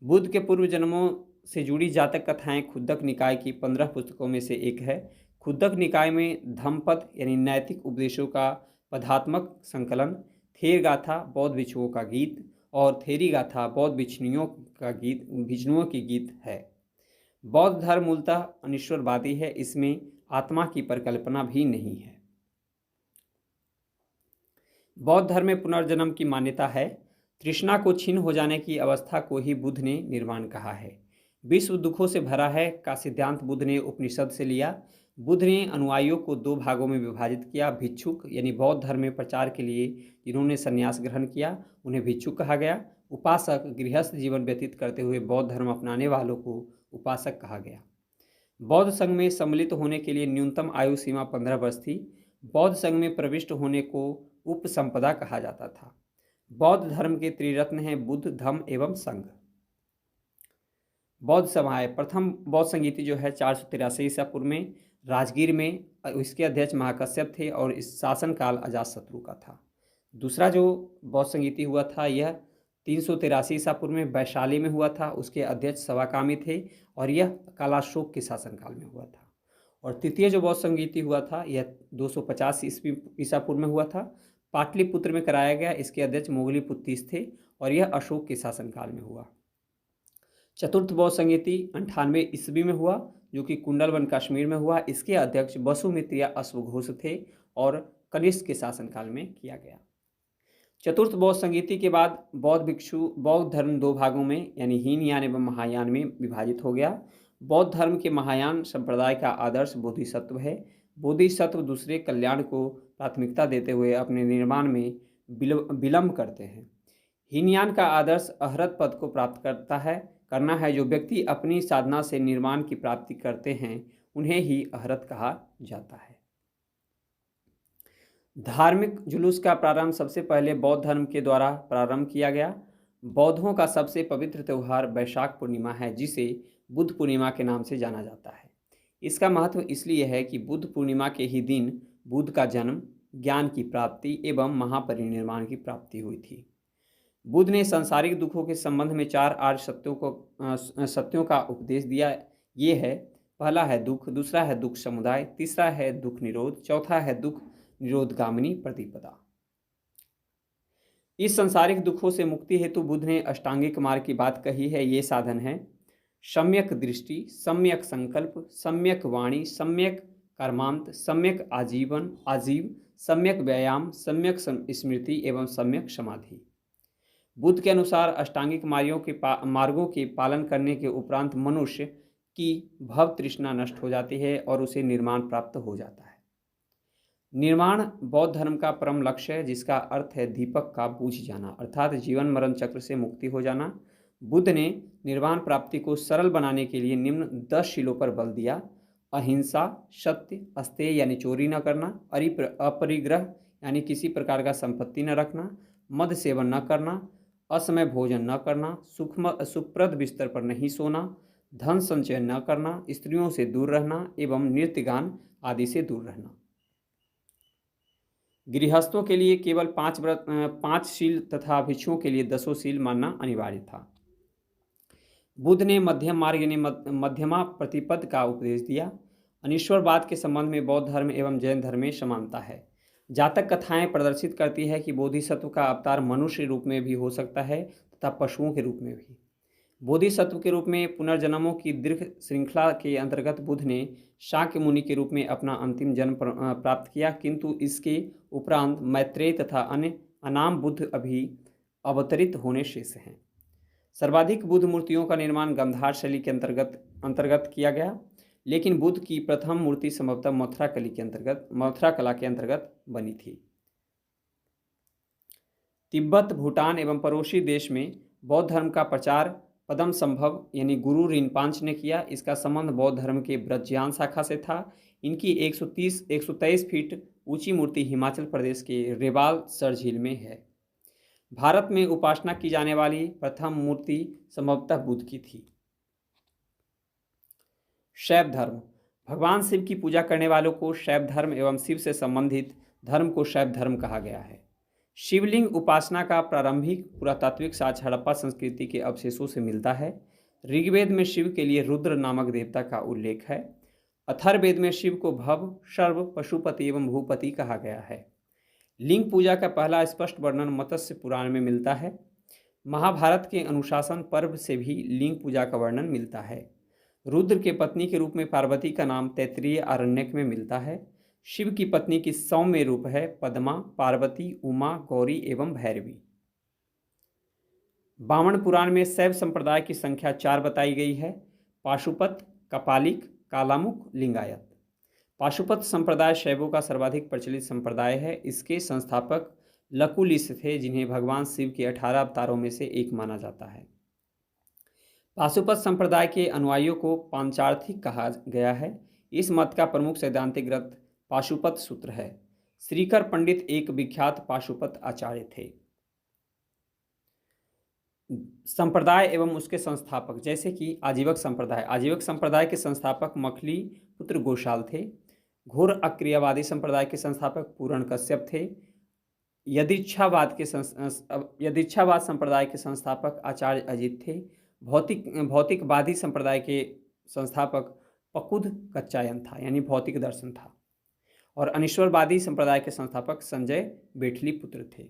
बुद्ध के पूर्व जन्मों से जुड़ी जातक कथाएं खुद्दक निकाय की 15 पुस्तकों में से एक है। खुद्दक निकाय में धम्मपद यानी नैतिक उपदेशों का पदात्मक संकलन, थेर गाथा बौद्ध भिक्षुओं का गीत और थेरी गाथा बौद्ध भिक्षुओं की गीत है। बौद्ध धर्म मूलतः अनिश्वरवादी है, इसमें आत्मा की परिकल्पना भी नहीं है। बौद्ध धर्म में पुनर्जन्म की मान्यता है। तृष्णा को छीन हो जाने की अवस्था को ही बुद्ध ने निर्वाण कहा है। विश्व दुखों से भरा है का सिद्धांत बुद्ध ने उपनिषद से लिया। बुद्ध ने अनुयायियों को 2 भागों में विभाजित किया। भिक्षुक यानी बौद्ध धर्म में प्रचार के लिए जिन्होंने संन्यास ग्रहण किया उन्हें भिक्षुक कहा गया। उपासक गृहस्थ जीवन व्यतीत करते हुए बौद्ध धर्म अपनाने वालों को उपासक कहा गया। बौद्ध संघ में सम्मिलित होने के लिए न्यूनतम आयु सीमा 15 वर्ष थी। बौद्ध संघ में प्रविष्ट होने को उपसंपदा कहा जाता था। बौद्ध धर्म के त्रिरत्न हैं बुद्ध, धम्म एवं संघ। बौद्ध सभाएं, प्रथम बौद्ध संगीति जो है 483 ईसा पूर्व में राजगीर में, इसके अध्यक्ष महाकश्यप थे और इस शासनकाल अजातशत्रु का था। दूसरा जो बौद्ध संगीति हुआ था यह 383 ईसा पूर्व में वैशाली में हुआ था, उसके अध्यक्ष सवाकामी थे और यह कालाशोक के शासनकाल में हुआ था। और तृतीय जो बौद्ध संगीति हुआ था यह 250 ईसा पूर्व में हुआ था, पाटलिपुत्र में कराया गया, इसके अध्यक्ष मोगलीपुत्तीस थे और यह अशोक के शासनकाल में हुआ। चतुर्थ बौद्ध संगीति 98 ईस्वी में हुआ जो कि कुंडलवन कश्मीर में हुआ, इसके अध्यक्ष वसुमित्रिया अश्वघोष थे और कनिष्क के शासनकाल में किया गया। चतुर्थ बौद्ध संगीति के बाद बौद्ध धर्म 2 भागों में यानी हीनयान एवं महायान में विभाजित हो गया। बौद्ध धर्म के महायान संप्रदाय का आदर्श बोधिसत्व है। बोधिसत्व दूसरे कल्याण को प्राथमिकता देते हुए अपने निर्माण में विलंब करते हैं। हीनयान का आदर्श अहरत पद को प्राप्त करना है। जो व्यक्ति अपनी साधना से निर्माण की प्राप्ति करते हैं उन्हें ही अहरत कहा जाता है। धार्मिक जुलूस का प्रारंभ सबसे पहले बौद्ध धर्म के द्वारा प्रारंभ किया गया। बौद्धों का सबसे पवित्र त्यौहार वैशाख पूर्णिमा है, जिसे बुद्ध पूर्णिमा के नाम से जाना जाता है। इसका महत्व इसलिए है कि बुद्ध पूर्णिमा के ही दिन बुद्ध का जन्म, ज्ञान की प्राप्ति एवं महापरिनिर्वाण की प्राप्ति हुई थी। बुद्ध ने सांसारिक दुखों के संबंध में 4 आर्य सत्यों का उपदेश दिया। ये है, पहला है दुख, दूसरा है दुख समुदाय, तीसरा है दुख निरोध, चौथा है दुख निरोधगामिनी प्रतिपदा। इस सांसारिक दुखों से मुक्ति हेतु बुद्ध ने अष्टांगिक मार्ग की बात कही है। ये साधन है सम्यक दृष्टि, सम्यक संकल्प, सम्यक वाणी, सम्यक कर्मांत, सम्यक आजीवन आजीव, सम्यक व्यायाम, सम्यक स्मृति एवं सम्यक समाधि। बुद्ध के अनुसार अष्टांगिक मार्गों के पालन करने के उपरांत मनुष्य की भव तृष्णा नष्ट हो जाती है और उसे निर्माण प्राप्त हो जाता है। निर्माण बौद्ध धर्म का परम लक्ष्य है, जिसका अर्थ है दीपक का बुझ जाना, अर्थात जीवन मरण चक्र से मुक्ति हो जाना। बुद्ध ने निर्वाण प्राप्ति को सरल बनाने के लिए निम्न 10 शीलों पर बल दिया: अहिंसा, सत्य, अस्तेय यानी चोरी न करना, अपरिग्रह यानी किसी प्रकार का संपत्ति न रखना, मद सेवन न करना, असमय भोजन न करना, सुखप्रद बिस्तर पर नहीं सोना, धन संचय न करना, स्त्रियों से दूर रहना एवं नृत्य गान आदि से दूर रहना। गृहस्थों के लिए केवल 5 शील तथा भिक्षुओं के लिए 10 शील मानना अनिवार्य था। बुद्ध ने मध्यम मार्ग यानी मध्यमा प्रतिपद का उपदेश दिया। अनीश्वरवाद के संबंध में बौद्ध धर्म एवं जैन धर्म में समानता है। जातक कथाएं प्रदर्शित करती है कि बोधिसत्व का अवतार मनुष्य रूप में भी हो सकता है तथा पशुओं के रूप में भी। बोधिसत्व के रूप में पुनर्जन्मों की दीर्घ श्रृंखला के अंतर्गत बुद्ध ने शाक्य मुनि के रूप में अपना अंतिम जन्म प्राप्त किया, किंतु इसके उपरांत मैत्रेय तथा अन्य अनाम बुद्ध अभी अवतरित होने शेष हैं। सर्वाधिक बुद्ध मूर्तियों का निर्माण गंधार शैली के अंतर्गत किया गया, लेकिन बुद्ध की प्रथम मूर्ति संभवतः मथुरा कला के अंतर्गत बनी थी। तिब्बत, भूटान एवं पड़ोसी देश में बौद्ध धर्म का प्रचार पदम संभव यानी गुरु रिनपांच ने किया। इसका संबंध बौद्ध धर्म के ब्रजयान शाखा से था। इनकी 123 फीट ऊंची मूर्ति हिमाचल प्रदेश के रेवाल सर झील में है। भारत में उपासना की जाने वाली प्रथम मूर्ति संभवतः बुद्ध की थी। शैव धर्म। भगवान शिव की पूजा करने वालों को शैव धर्म एवं शिव से संबंधित धर्म को शैव धर्म कहा गया है। शिवलिंग उपासना का प्रारंभिक पुरातात्विक साक्ष्य हड़प्पा संस्कृति के अवशेषों से मिलता है। ऋग्वेद में शिव के लिए रुद्र नामक देवता का उल्लेख है। अथर्ववेद में शिव को भव, सर्व, पशुपति एवं भूपति कहा गया है। लिंग पूजा का पहला स्पष्ट वर्णन मत्स्य पुराण में मिलता है। महाभारत के अनुशासन पर्व से भी लिंग पूजा का वर्णन मिलता है। रुद्र के पत्नी के रूप में पार्वती का नाम तैत्तिरीय आरण्यक में मिलता है। शिव की पत्नी की सौम्य रूप है पद्मा, पार्वती, उमा, गौरी एवं भैरवी। बामन पुराण में शैव संप्रदाय की संख्या 4 बताई गई है: पाशुपत, कपालिक, कालामुख, लिंगायत। पाशुपत संप्रदाय शैवों का सर्वाधिक प्रचलित संप्रदाय है। इसके संस्थापक लकुलिश थे, जिन्हें भगवान शिव के 18 अवतारों में से एक माना जाता है। पाशुपत संप्रदाय के अनुयायियों को पांचार्थिक कहा गया है। इस मत का प्रमुख सैद्धांतिक ग्रंथ पाशुपत सूत्र है। श्रीकर पंडित एक विख्यात पाशुपत आचार्य थे। संप्रदाय एवं उसके संस्थापक, जैसे कि आजीवक संप्रदाय के संस्थापक मखली पुत्र गोशाल थे। घोर अक्रियावादी संप्रदाय के संस्थापक पूरण कश्यप थे। यदीच्छावाद संप्रदाय के संस्थापक आचार्य अजित थे। भौतिकवादी संप्रदाय के संस्थापक पकुद कच्चायन था, यानी भौतिक दर्शन था। और अनीश्वरवादी संप्रदाय के संस्थापक संजय बेठली पुत्र थे।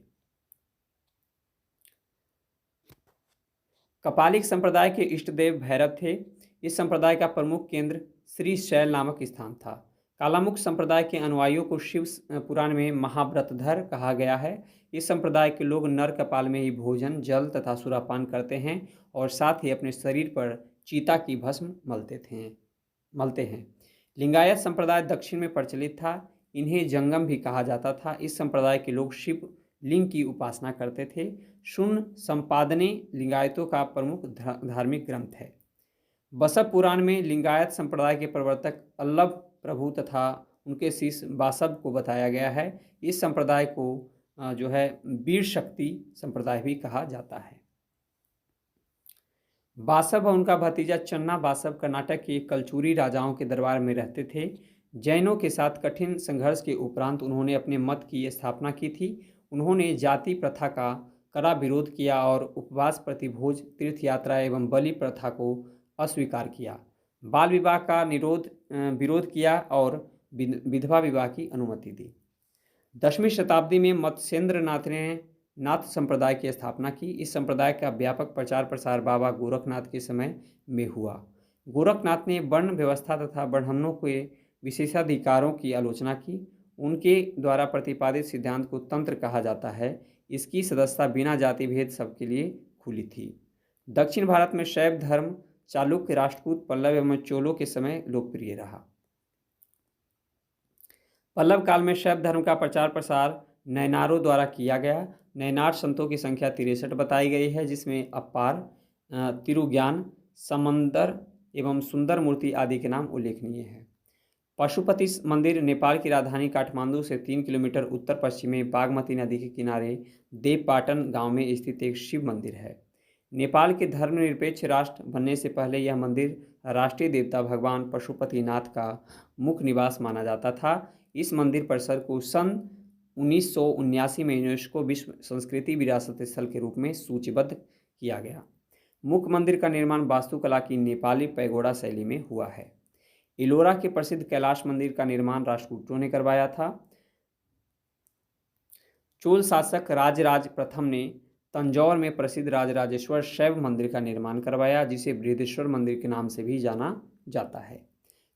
कपालिक संप्रदाय के इष्टदेव भैरव थे। इस संप्रदाय का प्रमुख केंद्र श्री शैल नामक स्थान था। कालामुख संप्रदाय के अनुयायियों को शिव पुराण में महाव्रतधर कहा गया है। इस संप्रदाय के लोग नर कपाल में ही भोजन, जल तथा सुरापान करते हैं और साथ ही अपने शरीर पर चीता की भस्म मलते हैं। लिंगायत संप्रदाय दक्षिण में प्रचलित था। इन्हें जंगम भी कहा जाता था। इस संप्रदाय के लोग शिव लिंग की उपासना करते थे। शून्य संपादने लिंगायतों का प्रमुख धार्मिक ग्रंथ है। बसव पुराण में लिंगायत संप्रदाय के प्रवर्तक अल्लभ प्रभु तथा उनके शिष्य बासव को बताया गया है। इस संप्रदाय को जो है वीर शक्ति संप्रदाय भी कहा जाता है। बासव और उनका भतीजा चन्ना बासव कर्नाटक के कलचुरी राजाओं के दरबार में रहते थे। जैनों के साथ कठिन संघर्ष के उपरांत उन्होंने अपने मत की स्थापना की थी। उन्होंने जाति प्रथा का कड़ा विरोध किया और उपवास, प्रतिभोज, तीर्थ यात्रा एवं बलि प्रथा को अस्वीकार किया। बाल विवाह का विरोध किया और विधवा विवाह की अनुमति दी। 10वीं शताब्दी में मत्स्येंद्रनाथ ने नाथ संप्रदाय की स्थापना की। इस संप्रदाय का व्यापक प्रचार प्रसार बाबा गोरखनाथ के समय में हुआ। गोरखनाथ ने वर्ण व्यवस्था तथा ब्राह्मणों के विशेषाधिकारों की आलोचना की। उनके द्वारा प्रतिपादित सिद्धांत को तंत्र कहा जाता है। इसकी सदस्यता बिना जाति भेद सबके लिए खुली थी। दक्षिण भारत में शैव धर्म चालुक्य, राष्ट्रकूट, पल्लव एवं चोलों के समय लोकप्रिय रहा। पल्लव काल में शैव धर्म का प्रचार प्रसार नैनारों द्वारा किया गया। नैनार संतों की संख्या 63 बताई गई है, जिसमें अपार, तिरुज्ञान, समंदर एवं सुंदर मूर्ति आदि के नाम उल्लेखनीय है। पशुपति मंदिर नेपाल की राजधानी काठमांडू से 3 किलोमीटर उत्तर पश्चिम में बागमती नदी के किनारे देवपाटन गांव में स्थित एक शिव मंदिर है। नेपाल के धर्मनिरपेक्ष राष्ट्र बनने से पहले यह मंदिर राष्ट्रीय देवता भगवान पशुपतिनाथ का मुख्य निवास माना जाता था। इस मंदिर परिसर को सन 1979 में यूनेस्को विश्व संस्कृति विरासत स्थल के रूप में सूचीबद्ध किया गया। मुख्य मंदिर का निर्माण वास्तुकला की नेपाली पैगोडा शैली में हुआ है। इलोरा के प्रसिद्ध कैलाश मंदिर का निर्माण राष्ट्रकूटों ने करवाया था। चोल शासक राजराज प्रथम ने तंजौर में प्रसिद्ध राजराजेश्वर शैव मंदिर का निर्माण करवाया, जिसे बृहदेश्वर मंदिर के नाम से भी जाना जाता है।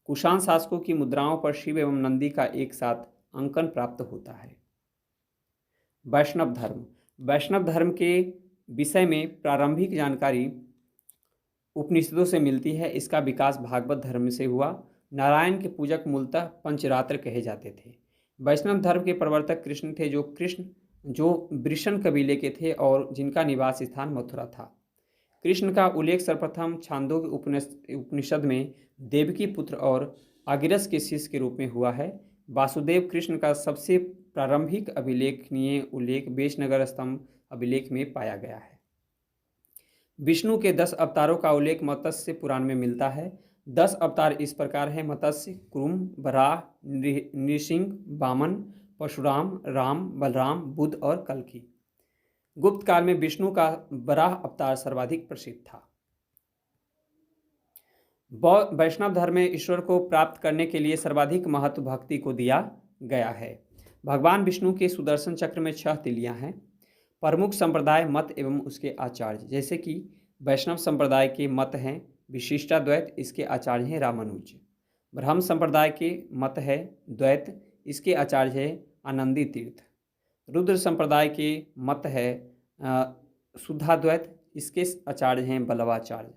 कुषाण शासकों की मुद्राओं पर शिव एवं नंदी का एक साथ अंकन प्राप्त होता है। वैष्णव धर्म। वैष्णव धर्म के विषय में प्रारंभिक जानकारी उपनिषदों से मिलती है। इसका विकास भागवत धर्म से हुआ। नारायण के पूजक मूलतः पंचरात्र कहे जाते थे। वैष्णव धर्म के प्रवर्तक कृष्ण थे, जो वृषण कबीले के थे और जिनका निवास स्थान मथुरा था। कृष्ण का उल्लेख सर्वप्रथम छांदोग्य उपनिषद में देवकी पुत्र और आगिरस के शिष्य के रूप में हुआ है। वासुदेव कृष्ण का सबसे प्रारंभिक अभिलेखनीय उल्लेख बेशनगर स्तंभ अभिलेख में पाया गया है। विष्णु के 10 अवतारों का उल्लेख मत्स्य पुराण में मिलता है। 10 अवतार इस प्रकार हैं: मत्स्य, कुर्म, वराह, नृसिंह, वामन, परशुराम, राम, बलराम, बुद्ध और कल्कि। गुप्त काल में विष्णु का वराह अवतार सर्वाधिक प्रसिद्ध था। वैष्णव धर्म में ईश्वर को प्राप्त करने के लिए सर्वाधिक महत्व भक्ति को दिया गया है। भगवान विष्णु के सुदर्शन चक्र में 6 तिलियां हैं। प्रमुख संप्रदाय, मत एवं उसके आचार्य, जैसे कि वैष्णव संप्रदाय के मत हैं विशिष्टाद्वैत, इसके आचार्य हैं रामानुज। ब्रह्म संप्रदाय के मत है द्वैत, इसके आचार्य है आनंदी तीर्थ। रुद्र संप्रदाय के मत है शुद्धाद्वैत, इसके आचार्य हैं बल्लवाचार्य।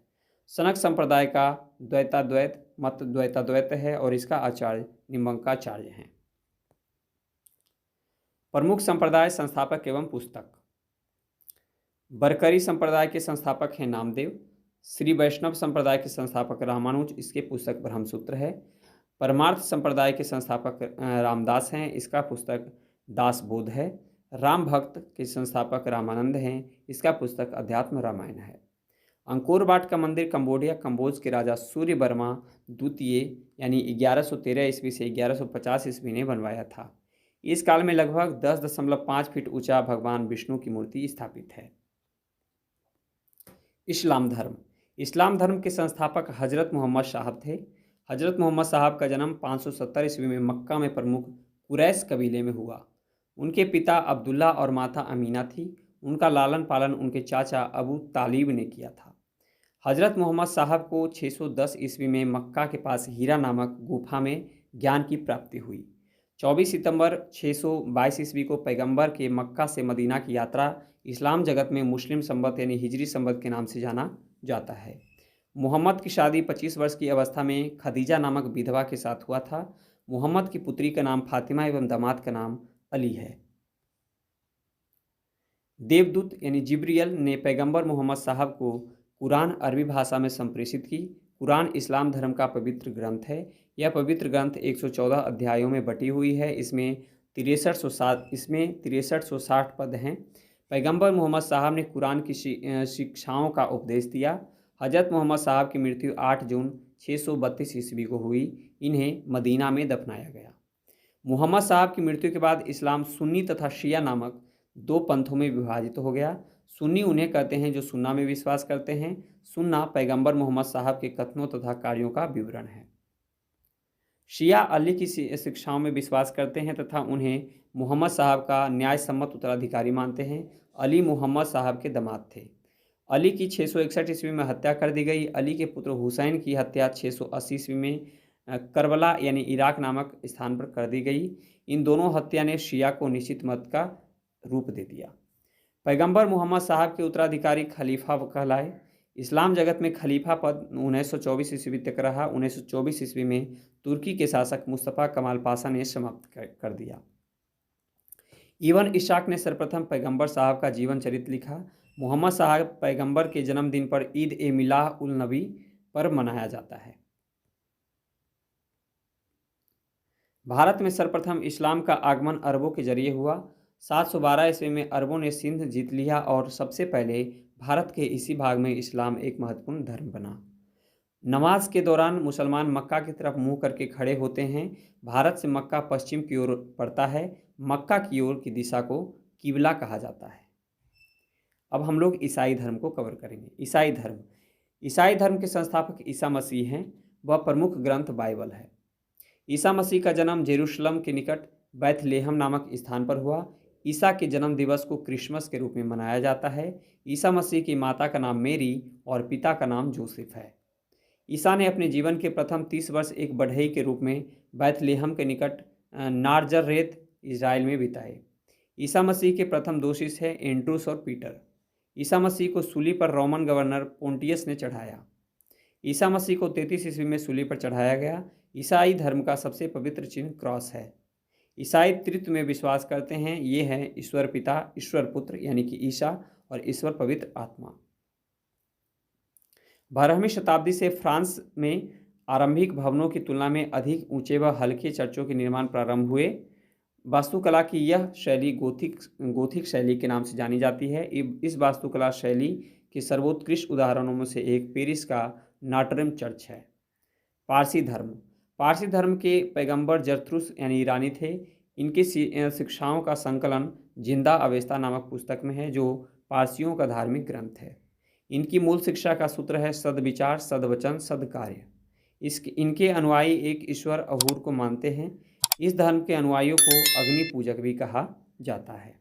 सनक संप्रदाय का द्वैताद्वैत मत द्वैताद्वैत है और इसका आचार्य निम्बंकाचार्य हैं। प्रमुख संप्रदाय, संस्थापक एवं पुस्तक। बरकरी संप्रदाय के संस्थापक हैं नामदेव। श्री वैष्णव संप्रदाय के संस्थापक रामानुज, इसके पुस्तक ब्रह्मसूत्र है। परमार्थ संप्रदाय के संस्थापक रामदास हैं, इसका पुस्तक दासबोध है। राम भक्त के संस्थापक रामानंद हैं, इसका पुस्तक अध्यात्म रामायण है। अंकोर वाट का मंदिर कंबोडिया कंबोज के राजा सूर्य वर्मा द्वितीय यानी 1113 ईस्वी से 1150 ईस्वी ने बनवाया था। इस काल में लगभग 10.5 फीट ऊंचा भगवान विष्णु की मूर्ति स्थापित है। इस्लाम धर्म। इस्लाम धर्म के संस्थापक हजरत मोहम्मद साहब थे। हजरत मोहम्मद साहब का जन्म 570 ईस्वी में मक्का में प्रमुख कुरैश कबीले में हुआ। उनके पिता अब्दुल्ला और माता अमीना थी। उनका लालन पालन उनके चाचा अबू तालिब ने किया था। हजरत मोहम्मद साहब को 610 ईस्वी में मक्का के पास हीरा नामक गुफा में ज्ञान की प्राप्ति हुई। 24 सितंबर 622 ईस्वी को पैगंबर के मक्का से मदीना की यात्रा इस्लाम जगत में मुस्लिम संवत यानी हिजरी संवत के नाम से जाना जाता है। मोहम्मद की शादी 25 वर्ष की अवस्था में खदीजा नामक विधवा के साथ हुआ था। मोहम्मद की पुत्री का नाम फातिमा एवं दामाद का नाम अली है। देवदूत यानी जिब्रियल ने पैगंबर मोहम्मद साहब को कुरान अरबी भाषा में संप्रेषित की। कुरान इस्लाम धर्म का पवित्र ग्रंथ है। यह पवित्र ग्रंथ 114 अध्यायों में बटी हुई है। इसमें 6360 पद हैं। पैगंबर मोहम्मद साहब ने कुरान की शिक्षाओं का उपदेश दिया। हजरत मोहम्मद साहब की मृत्यु 8 जून 632 ईस्वी को हुई। इन्हें मदीना में दफनाया गया। मोहम्मद साहब की मृत्यु के बाद इस्लाम सुन्नी तथा शिया नामक 2 पंथों में विभाजित हो गया। सुन्नी उन्हें कहते हैं जो सुन्ना में विश्वास करते हैं। सुन्ना पैगंबर मोहम्मद साहब के कथनों तथा कार्यों का विवरण है। शिया अली की शिक्षाओं में विश्वास करते हैं तथा उन्हें मोहम्मद साहब का न्यायसम्मत उत्तराधिकारी मानते हैं। अली मोहम्मद साहब के दामाद थे। अली की 661 ईस्वी में हत्या कर दी गई। अली के पुत्र हुसैन की हत्या 680 ईस्वी में करबला यानी इराक नामक स्थान पर कर दी गई। इन दोनों हत्या ने शिया को निश्चित मत का रूप दे दिया। पैगंबर मोहम्मद साहब के उत्तराधिकारी खलीफा कहलाए। इस्लाम जगत में खलीफा पद 1924 ईस्वी तक रहा। 1924 ईस्वी में तुर्की के शासक मुस्तफ़ा कमाल पाशा ने समाप्त कर दिया। इब्न इशाक ने सर्वप्रथम पैगंबर साहब का जीवन चरित्र लिखा। मोहम्मद साहब पैगंबर के जन्मदिन पर ईद ए मिलाद उल नबी पर मनाया जाता है। भारत में सर्वप्रथम इस्लाम का आगमन अरबों के जरिए हुआ। 712 ईस्वी में अरबों ने सिंध जीत लिया और सबसे पहले भारत के इसी भाग में इस्लाम एक महत्वपूर्ण धर्म बना। नमाज के दौरान मुसलमान मक्का की तरफ मुंह करके खड़े होते हैं। भारत से मक्का पश्चिम की ओर पड़ता है। मक्का की ओर की दिशा को किबला कहा जाता है। अब हम लोग ईसाई धर्म को कवर करेंगे। ईसाई धर्म के संस्थापक ईसा मसीह हैं। वह प्रमुख ग्रंथ बाइबल है। ईसा मसीह का जन्म जेरूशलम के निकट बैथलेहम नामक स्थान पर हुआ। ईसा के जन्म दिवस को क्रिसमस के रूप में मनाया जाता है। ईसा मसीह की माता का नाम मेरी और पिता का नाम जोसेफ है। ईसा ने अपने जीवन के प्रथम 30 वर्ष एक बढ़ई के रूप में बैथलेहम के निकट नाजरेत इजराइल में बिताए। ईसा मसीह के प्रथम दो शिष्य हैं एंड्रूस और पीटर। ईसा मसीह को सूली पर रोमन गवर्नर पोंटियस ने चढ़ाया। ईसा मसीह को 33 ईस्वी में सूली पर चढ़ाया गया। ईसाई धर्म का सबसे पवित्र चिन्ह क्रॉस है। ईसाई त्रित्व में विश्वास करते हैं। ये हैं ईश्वर पिता, ईश्वर पुत्र यानी कि ईसा और ईश्वर पवित्र आत्मा। 12वीं शताब्दी से फ्रांस में आरंभिक भवनों की तुलना में अधिक ऊंचे व हल्के चर्चों के निर्माण प्रारंभ हुए। वास्तुकला की यह शैली गोथिक शैली के नाम से जानी जाती है। इस वास्तुकला शैली के सर्वोत्कृष्ट उदाहरणों में से एक पेरिस का नॉटर-डेम चर्च है। पारसी धर्म के पैगंबर जरथुस्त्र यानी ईरानी थे। इनकी शिक्षाओं का संकलन जिंदा अवेस्ता नामक पुस्तक में है, जो पारसियों का धार्मिक ग्रंथ है। इनकी मूल शिक्षा का सूत्र है सद्विचार, सद्वचन, सद्कार्य। इनके अनुयायी एक ईश्वर अहूर को मानते हैं। इस धर्म के अनुयायियों को अग्नि पूजक भी कहा जाता है।